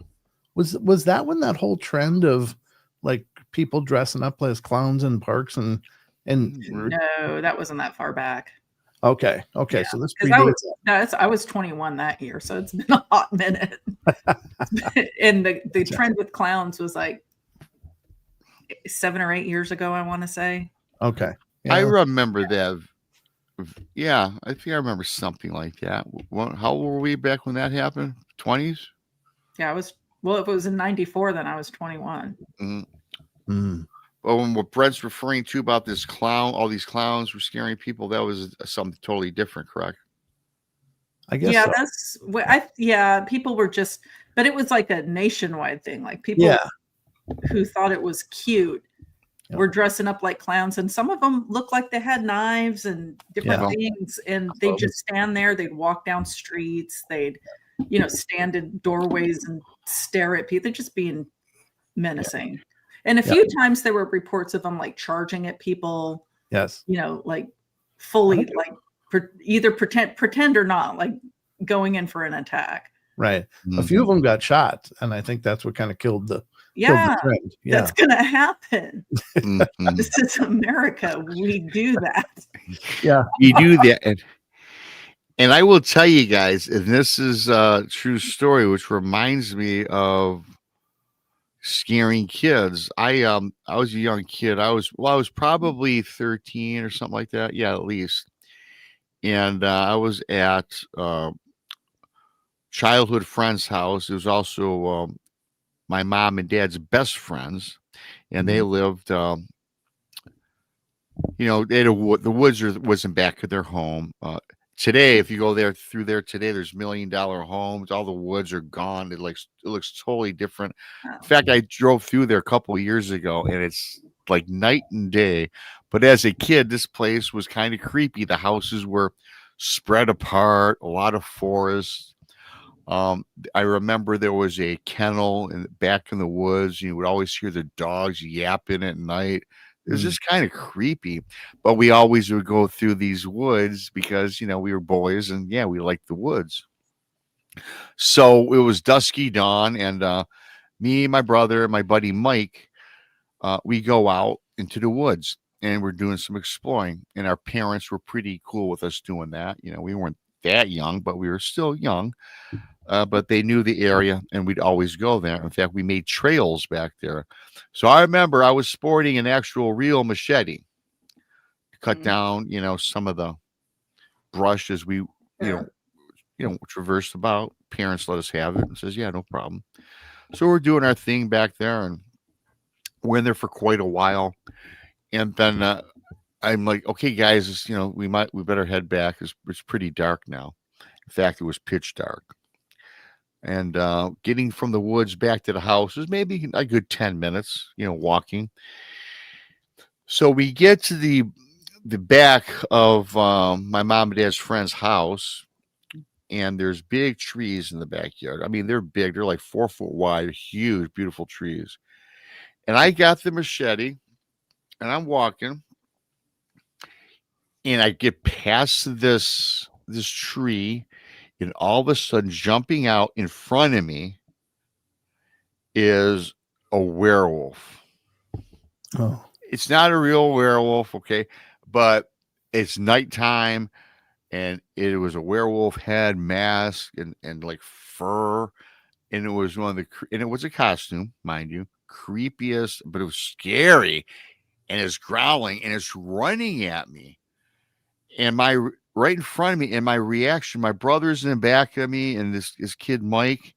Was that when that whole trend of like people dressing up as clowns in parks and No, that wasn't that far back. okay, Yeah, so this 'Cause predates I was 21 that year, so it's been a hot minute. And the trend with clowns was like 7 or 8 years ago, I want to say. okay. I Yeah. remember that. Yeah, I think I remember something like that. How old were we back when that happened? 20s? Yeah, if it was in 94, then I was 21. Mm. Well, what Brent's referring to about this clown, all these clowns were scaring people, that was something totally different, correct? I guess Yeah, so. that's what people were just, but it was like a nationwide thing. Like people Yeah. who thought it was cute Yeah. were dressing up like clowns, and some of them looked like they had knives and different Yeah. things, and they'd just stand there. They'd walk down streets. They'd, stand in doorways and stare at people. They're just being menacing. And a few times there were reports of them like charging at people, Yes. like fully, like either pretend or not, like going in for an attack. Right. A few of them got shot, and I think that's what kind of killed the Yeah, trend. Yeah. that's gonna happen. Mhm. This is America. We do that. Yeah. You do that. And I will tell you guys, and this is a true story, which reminds me of scaring kids. I was a young kid. I was probably 13 or something like that. Yeah, at least. And I was at childhood friend's house. It was also my mom and dad's best friends, and they lived. The woods wasn't back of their home. Today, if you go through there today, there's $1 million homes. All the woods are gone. It looks totally different. In fact, I drove through there a couple of years ago, and it's like night and day. But as a kid, this place was kind of creepy. The houses were spread apart, a lot of forest. I remember there was a kennel back in the woods. You would always hear the dogs yapping at night. It was just kind of creepy, but we always would go through these woods because, we were boys and we liked the woods. So it was dusky dawn, and me, my brother, my buddy Mike, we go out into the woods and we're doing some exploring, and our parents were pretty cool with us doing that. We weren't that young, but we were still young. But they knew the area, and we'd always go there. In fact, we made trails back there. So I remember I was sporting an actual real machete to cut down, some of the brush as we, traversed about. Parents let us have it and says, yeah, no problem. So we're doing our thing back there, and we're in there for quite a while. And then I'm like, okay, guys, we better head back. It's pretty dark now. In fact, it was pitch dark. And getting from the woods back to the house is maybe a good 10 minutes, walking. So we get to the back of my mom and dad's friend's house, and there's big trees in the backyard. I mean, they're big. They're like 4 foot wide, huge, beautiful trees. And I got the machete, and I'm walking, and I get past this tree, and all of a sudden, jumping out in front of me is a werewolf. Oh. It's not a real werewolf, okay, but it's nighttime, and it was a werewolf head, mask, and like fur, and it was and it was a costume, mind you, creepiest, but it was scary, and it's growling, and it's running at me, and right in front of me, and my reaction, my brother's in the back of me, and this kid Mike,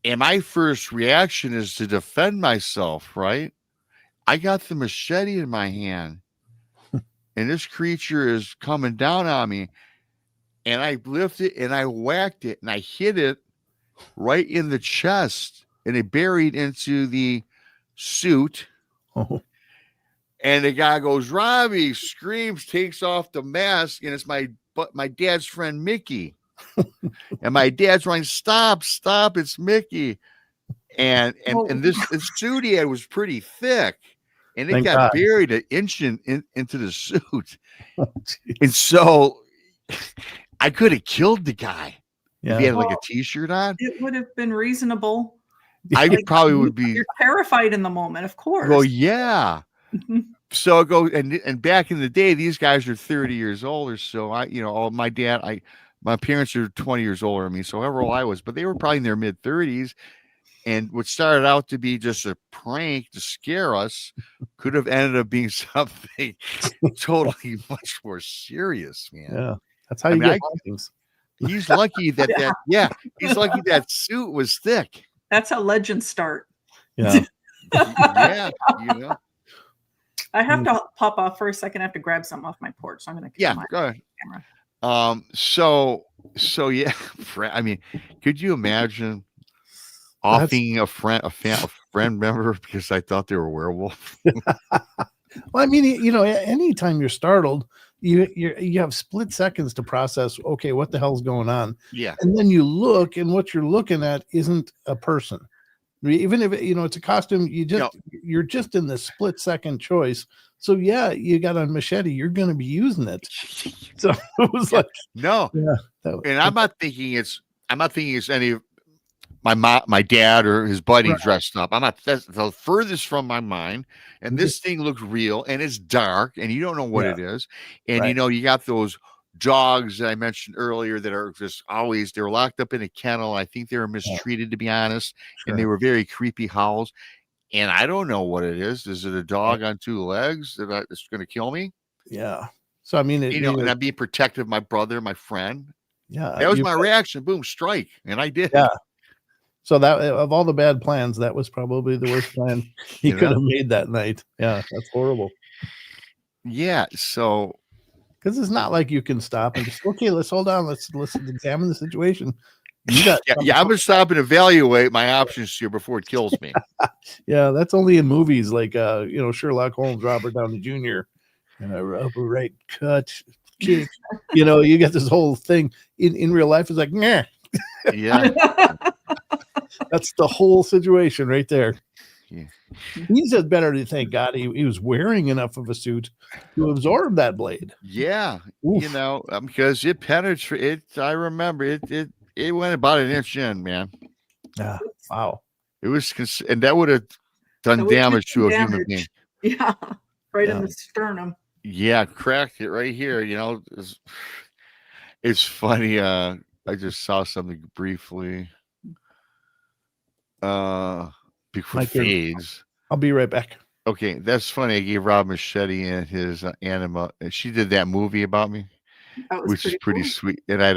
and my first reaction is to defend myself, right? I got the machete in my hand, and this creature is coming down on me, and I lift it, and I whacked it, and I hit it right in the chest, and it buried into the suit. Oh. And the guy goes, Robbie, screams, takes off the mask, and it's my dad's friend Mickey. And my dad's running, stop, it's Mickey. And this suit he had was pretty thick, and it got buried an inch into the suit. Oh, and so I could have killed the guy. Yeah. If he had like a t-shirt on. It would have been reasonable. I probably would be. You're terrified in the moment, of course. Well, yeah. So it goes, and back in the day, these guys are 30 years old or so. My parents are 20 years older than me, so however old I was, but they were probably in their mid 30s. And what started out to be just a prank to scare us could have ended up being something totally much more serious, man. Yeah, that's how you get things. He's lucky he's lucky that suit was thick. That's how legends start. Yeah. Yeah, I have to pop off for a second. I have to grab something off my porch. So I'm going to go ahead. Camera. So yeah, I mean, could you imagine offing a friend member because I thought they were a werewolf? Well, I mean, anytime you're startled, you have split seconds to process, okay, what the hell's going on? Yeah. And then you look, and what you're looking at isn't a person. Even if it's a costume, you're just in the split second choice. So yeah, you got a machete, you're going to be using it. So it was like, no, and I'm not thinking it's any of my dad or his buddy dressed up. That's the furthest from my mind. And this thing looks real, and it's dark, and you don't know what it is. And you got those dogs that I mentioned earlier that are just always, they're locked up in a kennel. I think they were mistreated, to be honest. Sure. And they were very creepy howls. And I don't know what it is. Is it a dog on 2 legs that's going to kill me? Yeah. So, I mean, and I'm being protective of my brother, my friend. Yeah. That was my reaction. Boom, strike. And I did. Yeah. So that, of all the bad plans, that was probably the worst plan he could have made that night. Yeah. That's horrible. Yeah. So, because it's not like you can stop and just, okay, let's hold on. Let's examine the situation. I'm going to stop and evaluate my options here before it kills me. Yeah, that's only in movies like Sherlock Holmes, Robert Downey Jr. Right cut, kick. You get this whole thing in real life. It's like, nah. Yeah. That's the whole situation right there. Yeah. He said better to thank God he was wearing enough of a suit to absorb that blade. Yeah. Oof. Because it penetrated. I remember it went about an inch in, man. Yeah. Wow. It was, and that would have done damage to a human being. Yeah. Right in the sternum. Yeah. Cracked it right here, It's funny. I just saw something briefly. Bigfoot Mike, fades. I'll be right back. Okay, that's funny. I gave Rob Machete and his anima. And she did that movie about me, That was which is pretty pretty cool. sweet. And I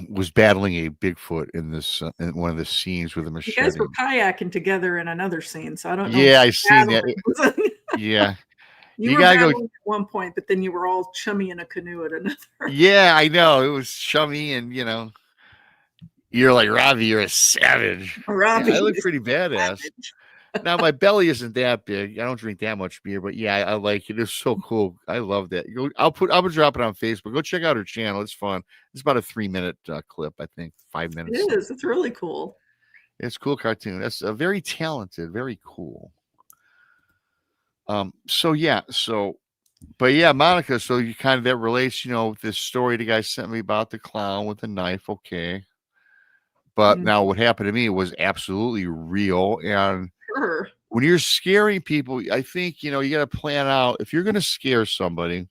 was battling a Bigfoot in this in one of the scenes with a You guys machete. were kayaking together in another scene, so I don't know. Yeah, if I seen that. battling. Yeah, You you were gotta go. battling at one point, but then you were all chummy in a canoe at another. Yeah, I know. It was chummy, and you're like, Robbie, you're a savage. Robbie, Yeah, I look is pretty badass. savage. Now my belly isn't that big. I don't drink that much beer, but yeah, I like it. It's so cool. I love that. I'm gonna drop it on Facebook. Go check out her channel. It's fun. It's about a 3-minute clip, I think, 5 minutes. It is. It's really cool. It's a cool cartoon. That's very talented, very cool. But yeah, Monica. So you kind of that relates, this story the guy sent me about the clown with the knife. Okay. But now what happened to me was absolutely real. And Sure. when you're scaring people, I think, you got to plan out if you're going to scare somebody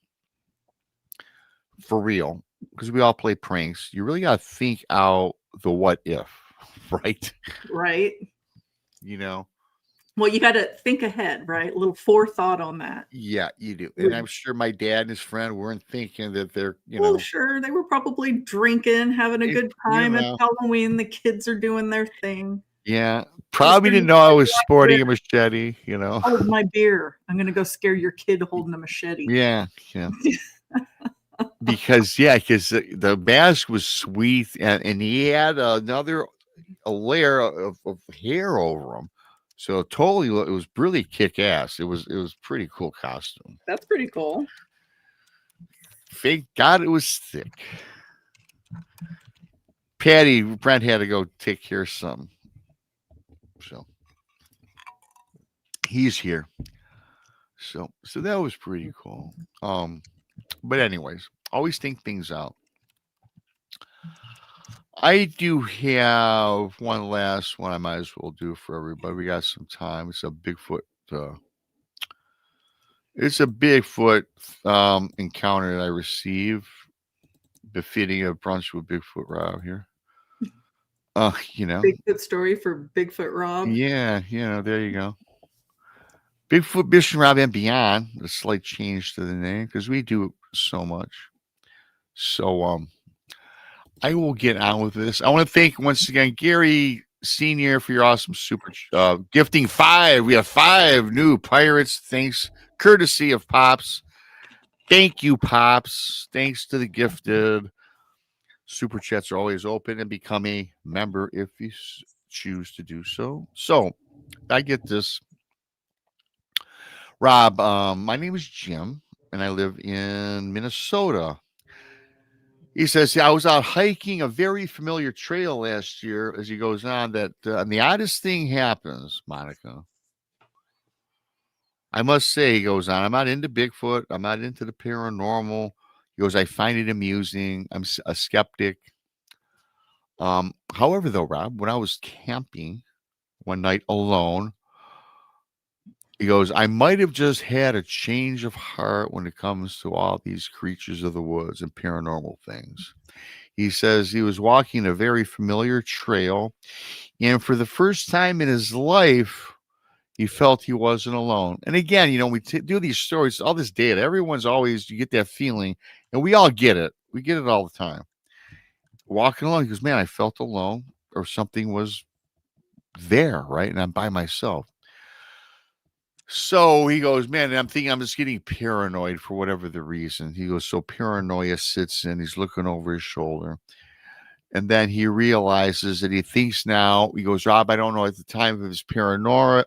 for real, because we all play pranks, you really got to think out the what if, right? Right. Well, you got to think ahead, right? A little forethought on that. Yeah, you do. And I'm sure my dad and his friend weren't thinking that they're, Well, sure. They were probably drinking, having a good time at Halloween. The kids are doing their thing. Yeah. Probably didn't know I was sporting a machete, Hold my beer. I'm going to go scare your kid holding a machete. Yeah. Yeah. Because the mask was sweet and he had a layer of hair over him. So totally, it was really kick ass. It was pretty cool costume. That's pretty cool. Thank God it was thick. Brent had to go take care of something. So he's here. So that was pretty cool. But anyways, always think things out. I do have one last one I might as well do for everybody. We got some time. It's a Bigfoot. Encounter that I received, befitting a brunch with Bigfoot Rob here. Bigfoot story for Bigfoot Rob. Yeah, there you go. Bigfoot Mission Rob and Beyond. A slight change to the name because we do so much. So I will get on with this. I want to thank once again Gary Senior for your awesome super gifting 5. We have 5 new pirates. Thanks, courtesy of Pops. Thank you, Pops. Thanks to the gifted. Super chats are always open, and become a member if you choose to do so. So I get this. Rob, my name is Jim, and I live in Minnesota. He says, I was out hiking a very familiar trail last year, as he goes on, and the oddest thing happens, Monica. I must say, he goes on, I'm not into Bigfoot. I'm not into the paranormal. He goes, I find it amusing. I'm a skeptic. However, though, Rob, when I was camping one night alone, he goes, I might have just had a change of heart when it comes to all these creatures of the woods and paranormal things. He says he was walking a very familiar trail, and for the first time in his life, he felt he wasn't alone. And again, we do these stories, all this data. Everyone's always, you get that feeling, and we all get it. We get it all the time. Walking along, he goes, man, I felt alone, or something was there, right? And I'm by myself. So he goes, man, and I'm thinking I'm just getting paranoid for whatever the reason. He goes, so paranoia sits in, he's looking over his shoulder. And then he realizes that he thinks now, he goes, Rob, I don't know at the time of his paranoia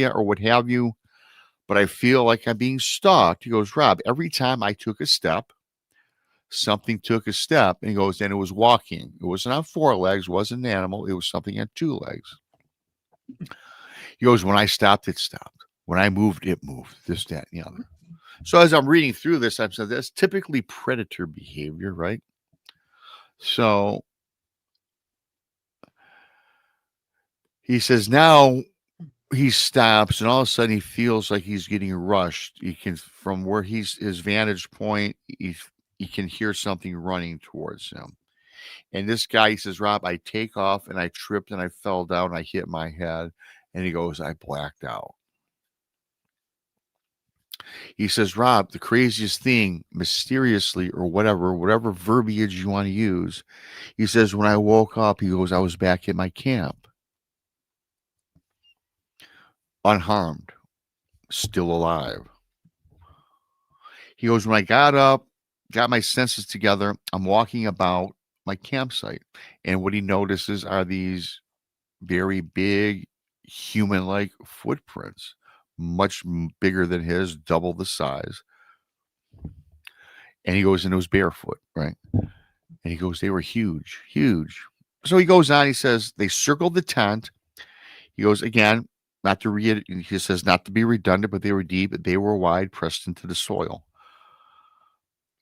or what have you, but I feel like I'm being stalked. He goes, Rob, every time I took a step, something took a step. And he goes, and it was walking. It wasn't on 4 legs, wasn't an animal. It was something on 2 legs. He goes, when I stopped, it stopped. When I moved, it moved. This, that, and the other. So as I'm reading through this, I've said that's typically predator behavior, right? So he says, now he stops, and all of a sudden he feels like he's getting rushed. He can, from where his vantage point, he can hear something running towards him. And this guy, he says, Rob, I take off and I tripped and I fell down. I hit my head. And he goes, I blacked out. He says, Rob, the craziest thing, mysteriously or whatever verbiage you want to use. He says, when I woke up, he goes, I was back at my camp. Unharmed, still alive. He goes, when I got up, got my senses together, I'm walking about my campsite. And what he notices are these very big human-like footprints, much bigger than his, double the size. And he goes, and it was barefoot, right? And he goes, they were huge, huge. So he goes on, he says, they circled the tent. He goes, again, he says, not to be redundant, but they were deep, they were wide, pressed into the soil.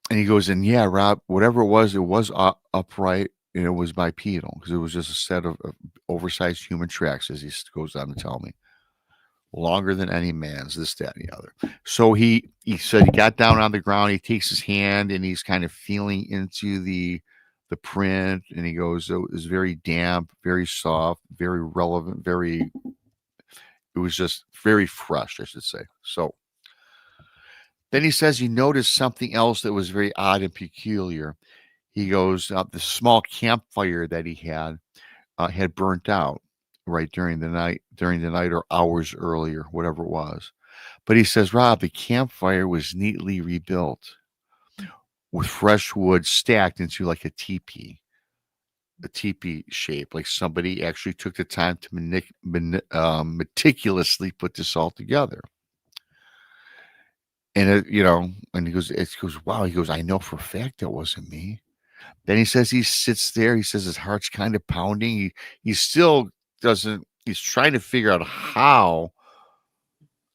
And he goes, and yeah, Rob, whatever it was upright, and it was bipedal, because it was just a set of oversized human tracks, as he goes on to tell me. Longer than any man's, this, that, and the other. So he said he got down on the ground, he takes his hand, and he's kind of feeling into the print, and he goes, it was very damp, very soft, very relevant, it was just very fresh, I should say. So then he says he noticed something else that was very odd and peculiar. He goes, the small campfire that he had burnt out right during the night or hours earlier, whatever it was. But he says, Rob, the campfire was neatly rebuilt with fresh wood stacked into like a teepee shape, like somebody actually took the time to meticulously put this all together. And and he goes, wow. He goes, I know for a fact that wasn't me. Then he says he sits there. He says his heart's kind of pounding. He still doesn't. He's trying to figure out how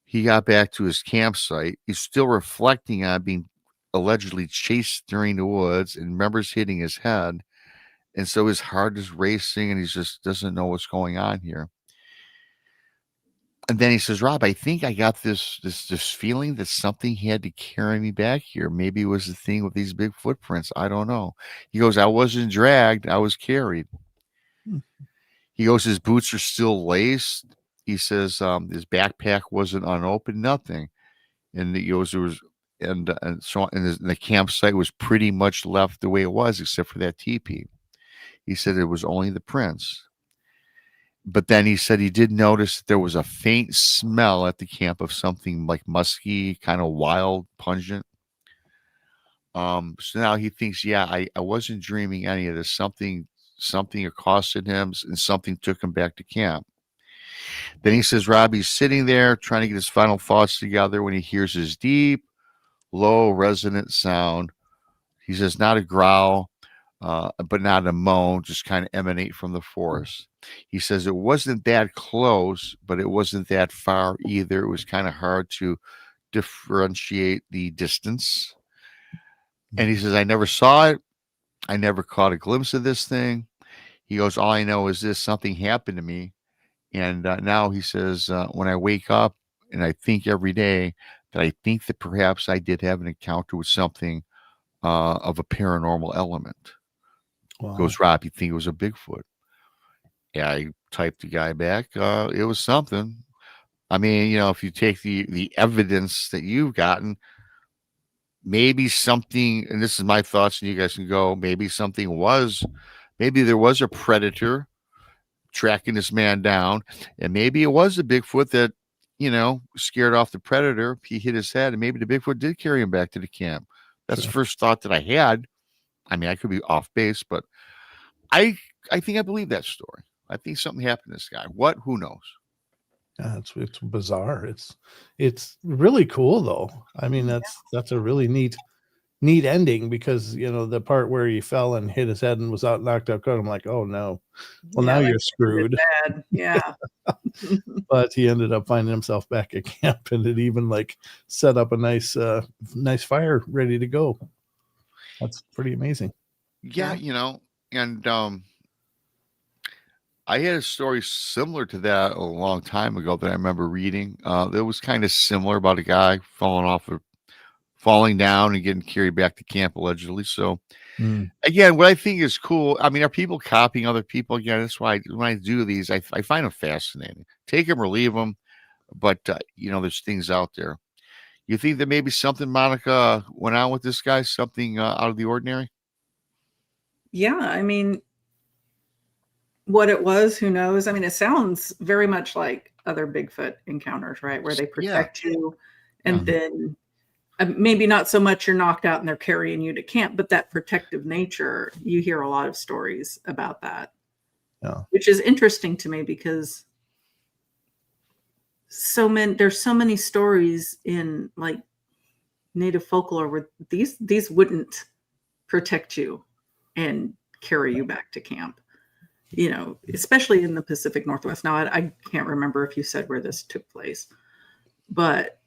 he got back to his campsite. He's still reflecting on being allegedly chased during the woods and remembers hitting his head. And so his heart is racing, and he just doesn't know what's going on here. And then he says, Rob, I think I got this feeling that something had to carry me back here. Maybe it was the thing with these big footprints. I don't know. He goes, I wasn't dragged. I was carried. He goes, his boots are still laced. He says his backpack wasn't unopened, nothing. And he goes, there was, and the campsite was pretty much left the way it was, except for that teepee. He said it was only the prints. But then he said he did notice that there was a faint smell at the camp of something like musky, kind of wild, pungent. So now he thinks, yeah, I wasn't dreaming any of this. Something accosted him, and something took him back to camp. Then he says, Robbie's sitting there trying to get his final thoughts together when he hears his deep, low, resonant sound. He says, not a growl, but not a moan, just kind of emanate from the forest. He says it wasn't that close, but it wasn't that far either. It was kind of hard to differentiate the distance. And he says, I never saw it. I never caught a glimpse of this thing. He goes, all I know is this, something happened to me. And now he says, when I wake up, and I think every day that I think that perhaps I did have an encounter with something of a paranormal element. Wow. Goes, Rob, you think it was a Bigfoot? Yeah, I typed the guy back. It was something. I mean, if you take the evidence that you've gotten, maybe something, and this is my thoughts, and you guys can go, maybe there was a predator tracking this man down, and maybe it was a Bigfoot that, scared off the predator. He hit his head, and maybe the Bigfoot did carry him back to the camp. That's the first thought that I had. I mean, I could be off base, but I think I believe that story. I think something happened to this guy. What? Who knows? Yeah, it's bizarre. It's really cool though. I mean, that's a really neat ending, because the part where he fell and hit his head and was knocked out cold. I'm like, oh no. Well, now you're screwed. Yeah. But he ended up finding himself back at camp, and it even set up a nice fire ready to go. That's pretty amazing. Yeah, and I had a story similar to that a long time ago that I remember reading. It was kind of similar about a guy falling down and getting carried back to camp allegedly. So Mm. again, what I think is cool. I mean, are people copying other people? Again, that's why when I do these, I find them fascinating. Take them or leave them, but there's things out there. You think that maybe something, Monica, went on with this guy, something out of the ordinary? Yeah, I mean, what it was, who knows? I mean, it sounds very much like other Bigfoot encounters, right? Where they Yeah. protect you, and Yeah. then maybe not so much you're knocked out and they're carrying you to camp, but that protective nature, you hear a lot of stories about that. Yeah. Which is interesting to me because there's so many stories in like native folklore where these wouldn't protect you and carry you back to camp, especially in the Pacific Northwest. Now I can't remember if you said where this took place, but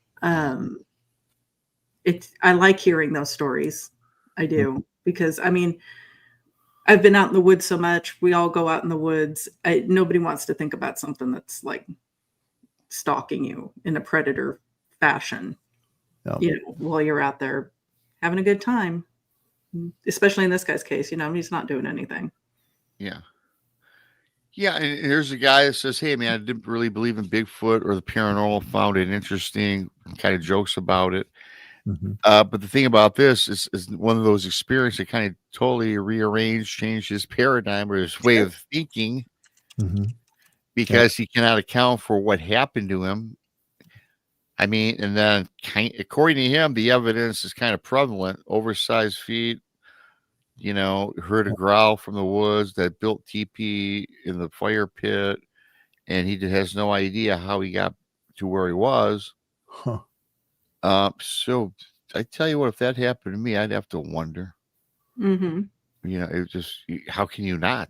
I like hearing those stories. I do, because I mean, I've been out in the woods so much. We all go out in the woods. Nobody wants to think about something that's like stalking you in a predator fashion, Yeah. while you're out there having a good time, especially in this guy's case, he's not doing anything. Yeah. Yeah, and here's a guy that says, "Hey, man, I didn't really believe in Bigfoot or the paranormal. Found it interesting. Kind of jokes about it." Mhm. But the thing about this is one of those experiences that kind of totally rearranged, changed his paradigm or his way of thinking, Mhm. because he cannot account for what happened to him. I mean, and then according to him, the evidence is kind of prevalent. Oversized feet, heard a growl from the woods, that built teepee in the fire pit, and he has no idea how he got to where he was. Huh. So I tell you what, if that happened to me, I'd have to wonder. Mm-hmm. It just, how can you not?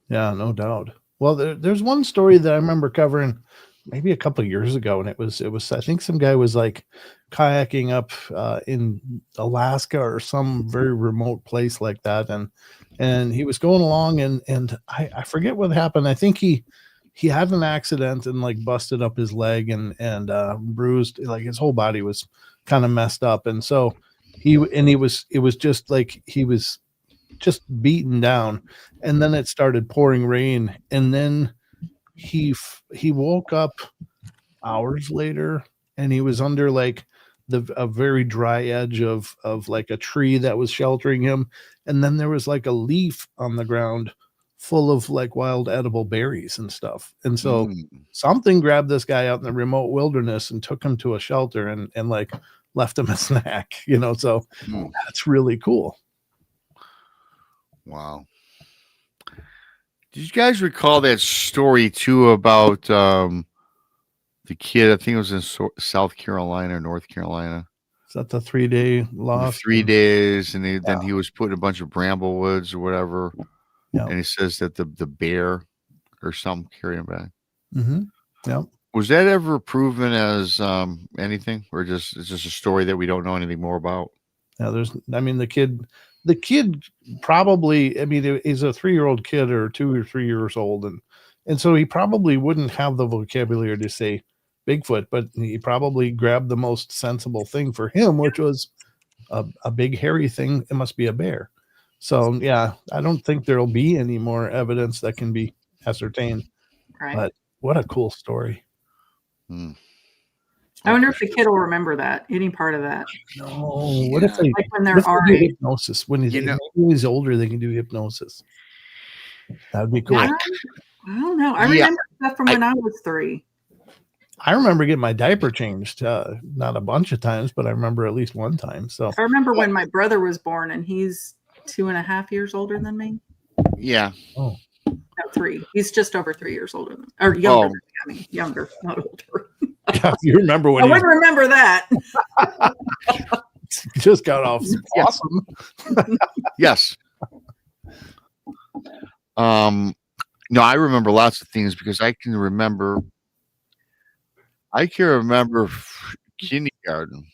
Yeah, no doubt. Well, there's one story that I remember covering maybe a couple of years ago, and it was I think some guy was like kayaking up in Alaska or some very remote place like that, and he was going along, and I forget what happened. I think he had an accident and like busted up his leg and bruised, like his whole body was kind of messed up, and so it was just like he was just beaten down, and then it started pouring rain, and then he woke up hours later, and he was under like a very dry edge of like a tree that was sheltering him, and then there was like a leaf on the ground full of like wild edible berries and stuff, and so something grabbed this guy out in the remote wilderness and took him to a shelter and like left him a snack, so that's really cool. Wow. Did you guys recall that story too about the kid? I think it was in South Carolina or North Carolina. Is that the 3-day loss? 3 days, and then he was put in a bunch of bramblewoods or whatever. Yeah. And he says that the bear or something carried him back. Mm-hmm. Yeah. Was that ever proven as anything, or it's just a story that we don't know anything more about? Yeah, the kid probably, I mean, he's a 3-year-old kid or 2 or 3 years old, and so he probably wouldn't have the vocabulary to say Bigfoot, but he probably grabbed the most sensible thing for him, which was a big hairy thing. It must be a bear. So yeah, I don't think there'll be any more evidence that can be ascertained. Right. But what a cool story. I wonder if the kid will remember that, any part of that. No, what if they, like when they're our age? hypnosis? When he's older, they can do hypnosis. That'd be cool. I don't know. I remember stuff from when I was 3. I remember getting my diaper changed, not a bunch of times, but I remember at least one time. So I remember when my brother was born, and he's 2.5 years older than me. Yeah. Oh. No, 3. He's just over 3 years older than, or younger. I mean, younger, not older. Yeah, you remember when I wouldn't remember that. Just got off some awesome. Yes. No, I remember lots of things because I can remember kindergarten,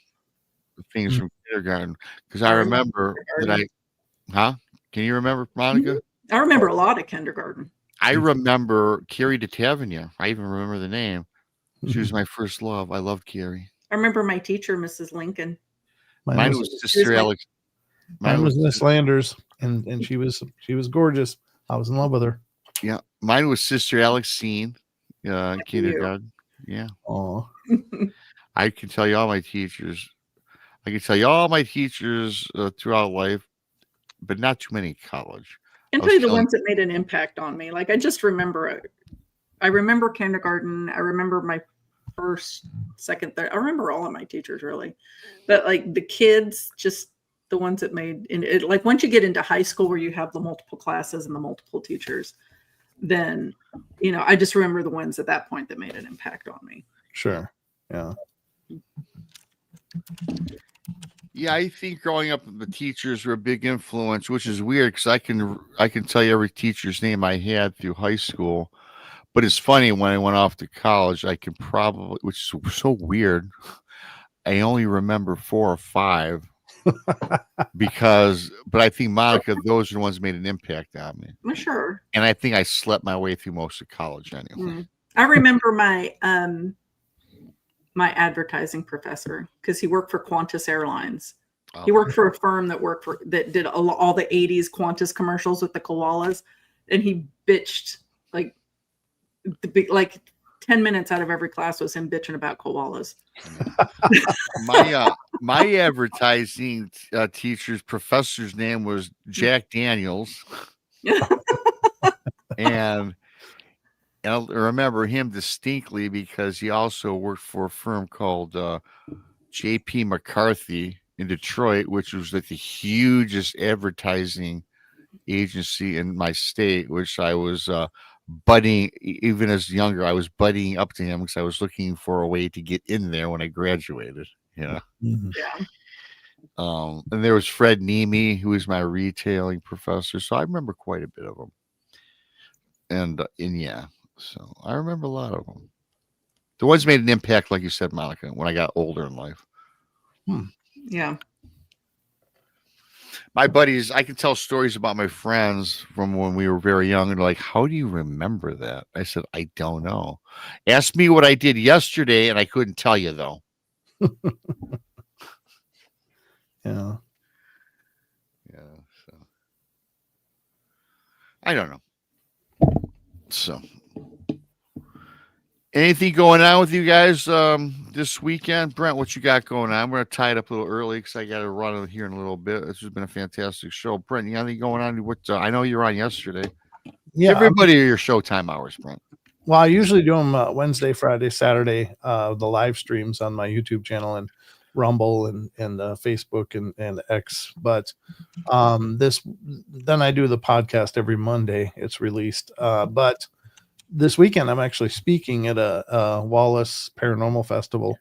things from kindergarten, because I remember that can you remember, Monica? I remember a lot of kindergarten. I remember Carrie de Tavernier. I even remember the name. She was my first love. I loved Carrie. I remember my teacher, Mrs. Lincoln. Mine was Sister Alex. Mine was Miss Landers, and she was gorgeous. I was in love with her. Yeah, mine was Sister Alexine, kindergarten. Yeah. Oh, I can tell you all my teachers. I can tell you all my teachers throughout life, but not too many in college. I can tell you the ones that made an impact on me. Like I just remember it. I remember kindergarten. I remember my first, second, third. I remember all of my teachers really, but like the kids, just the ones that made it. Like once you get into high school where you have the multiple classes and the multiple teachers, then I just remember the ones at that point that made an impact on me. Sure. Yeah. Yeah, I think growing up, the teachers were a big influence, which is weird because I can tell you every teacher's name I had through high school. But it's funny when I went off to college, I can probably, which is so weird, I only remember 4 or 5 but I think Monica, those are the ones that made an impact on me. I'm sure. And I think I slept my way through most of college anyway. I remember my my advertising professor because he worked for Qantas Airlines. Oh. He worked for a firm that did all the 80s Qantas commercials with the koalas, and he bitched like 10 minutes out of every class was him bitching about koalas. My advertising teacher's professor's name was Jack Daniels. and I remember him distinctly because he also worked for a firm called J.P. McCarthy in Detroit, which was like the hugest advertising agency in my state, which I was buddying, even as younger, I was buddying up to him because I was looking for a way to get in there when I graduated, Mm-hmm. Yeah. And there was Fred Nemi, who was my retailing professor. So I remember quite a bit of them. And yeah, so I remember a lot of them. The ones made an impact, like you said, Monica, when I got older in life. Yeah. My buddies, I can tell stories about my friends from when we were very young, and like, how do you remember that? I said, I don't know. Ask me what I did yesterday, and I couldn't tell you though. Yeah. So I don't know. So anything going on with you guys this weekend? Brent, what you got going on? I'm going to tie it up a little early because I got to run here in a little bit. This has been a fantastic show. Brent, you got anything going on? What I know you're on yesterday. Yeah. Everybody your showtime hours, Brent. Well, I usually do them Wednesday, Friday, Saturday, the live streams on my YouTube channel and Rumble and Facebook and X. But then I do the podcast every Monday. It's released. But this weekend I'm actually speaking at a Wallace Paranormal Festival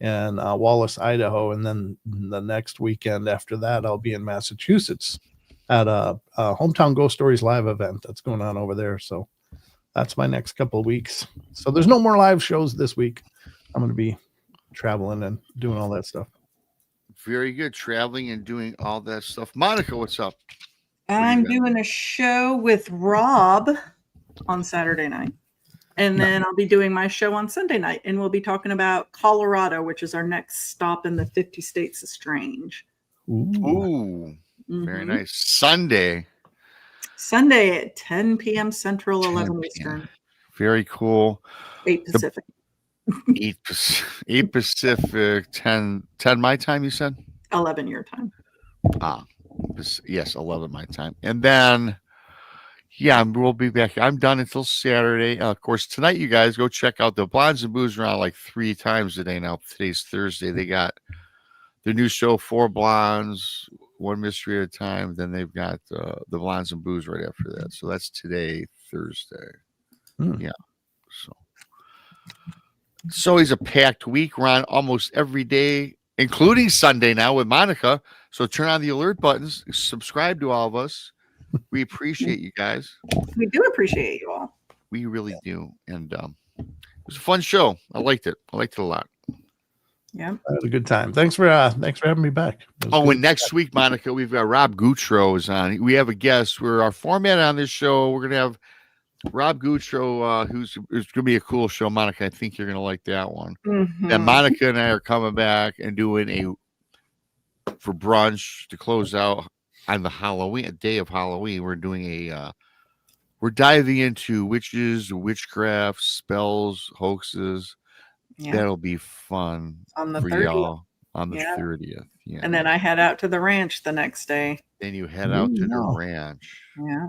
in Wallace, Idaho, and then the next weekend after that I'll be in Massachusetts at a Hometown Ghost Stories live event that's going on over there. So that's my next couple of weeks. So there's no more live shows this week. I'm going to be traveling and doing all that stuff. Very good. Traveling and doing all that stuff. Monica, what's up? I'm doing a show with Rob on Saturday night. And then I'll be doing my show on Sunday night. And we'll be talking about Colorado, which is our next stop in the 50 States of Strange. Ooh. Very nice. Sunday at 10 p.m. Central, 11 Eastern. Very cool. 8 Pacific. 8 Pacific, 10 my time, you said? 11 your time. Yes, 11 my time. And then, yeah, we'll be back. I'm done until Saturday. Of course, tonight, you guys go check out the Blondes and Booze around like 3 times a day now. Today's Thursday. They got the new show, 4 Blondes, 1 Mystery at a time. Then they've got the Blondes and Booze right after that. So that's today, Thursday. Yeah. So it's a packed week. We're on almost every day, including Sunday now with Monica. So turn on the alert buttons. Subscribe to all of us. We appreciate you guys. We do appreciate you all. We really do. And it was a fun show. I liked it. I liked it a lot. Yeah. I had a good time. Thanks for having me back. Oh, and next week, Monica, we've got Rob Gutro is on. We have a guest. Our format on this show, we're going to have Rob Good show, who's it's gonna be a cool show, Monica. I think you're gonna like that one. Mhm. And Monica and I are coming back and doing for brunch to close out on the day of Halloween. We're doing we're diving into witches, witchcraft, spells, hoaxes. Yeah. That'll be fun On the for 30th. y'all on the Yeah. 30th. Yeah. And then I head out to the ranch the next day. Then you head out to the Wow. ranch. Yeah.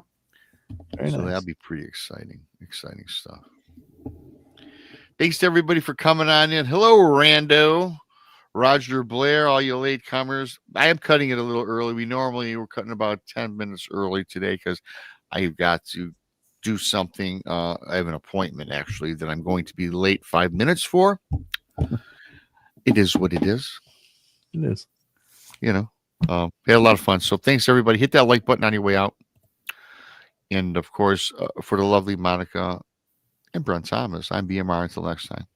Very So nice. that'll be pretty exciting. Exciting stuff. Thanks to everybody for coming on in. Hello, Rando. Roger Blair, all you late comers. I am cutting it a little early. We're cutting about 10 minutes early today because I've got to do something. I have an appointment actually that I'm going to be late 5 minutes for. It is what it is. It is. You know, we had a lot of fun. So thanks everybody. Hit that like button on your way out. And of course, for the lovely Monica and Brent Thomas, I'm BMR. Until next time.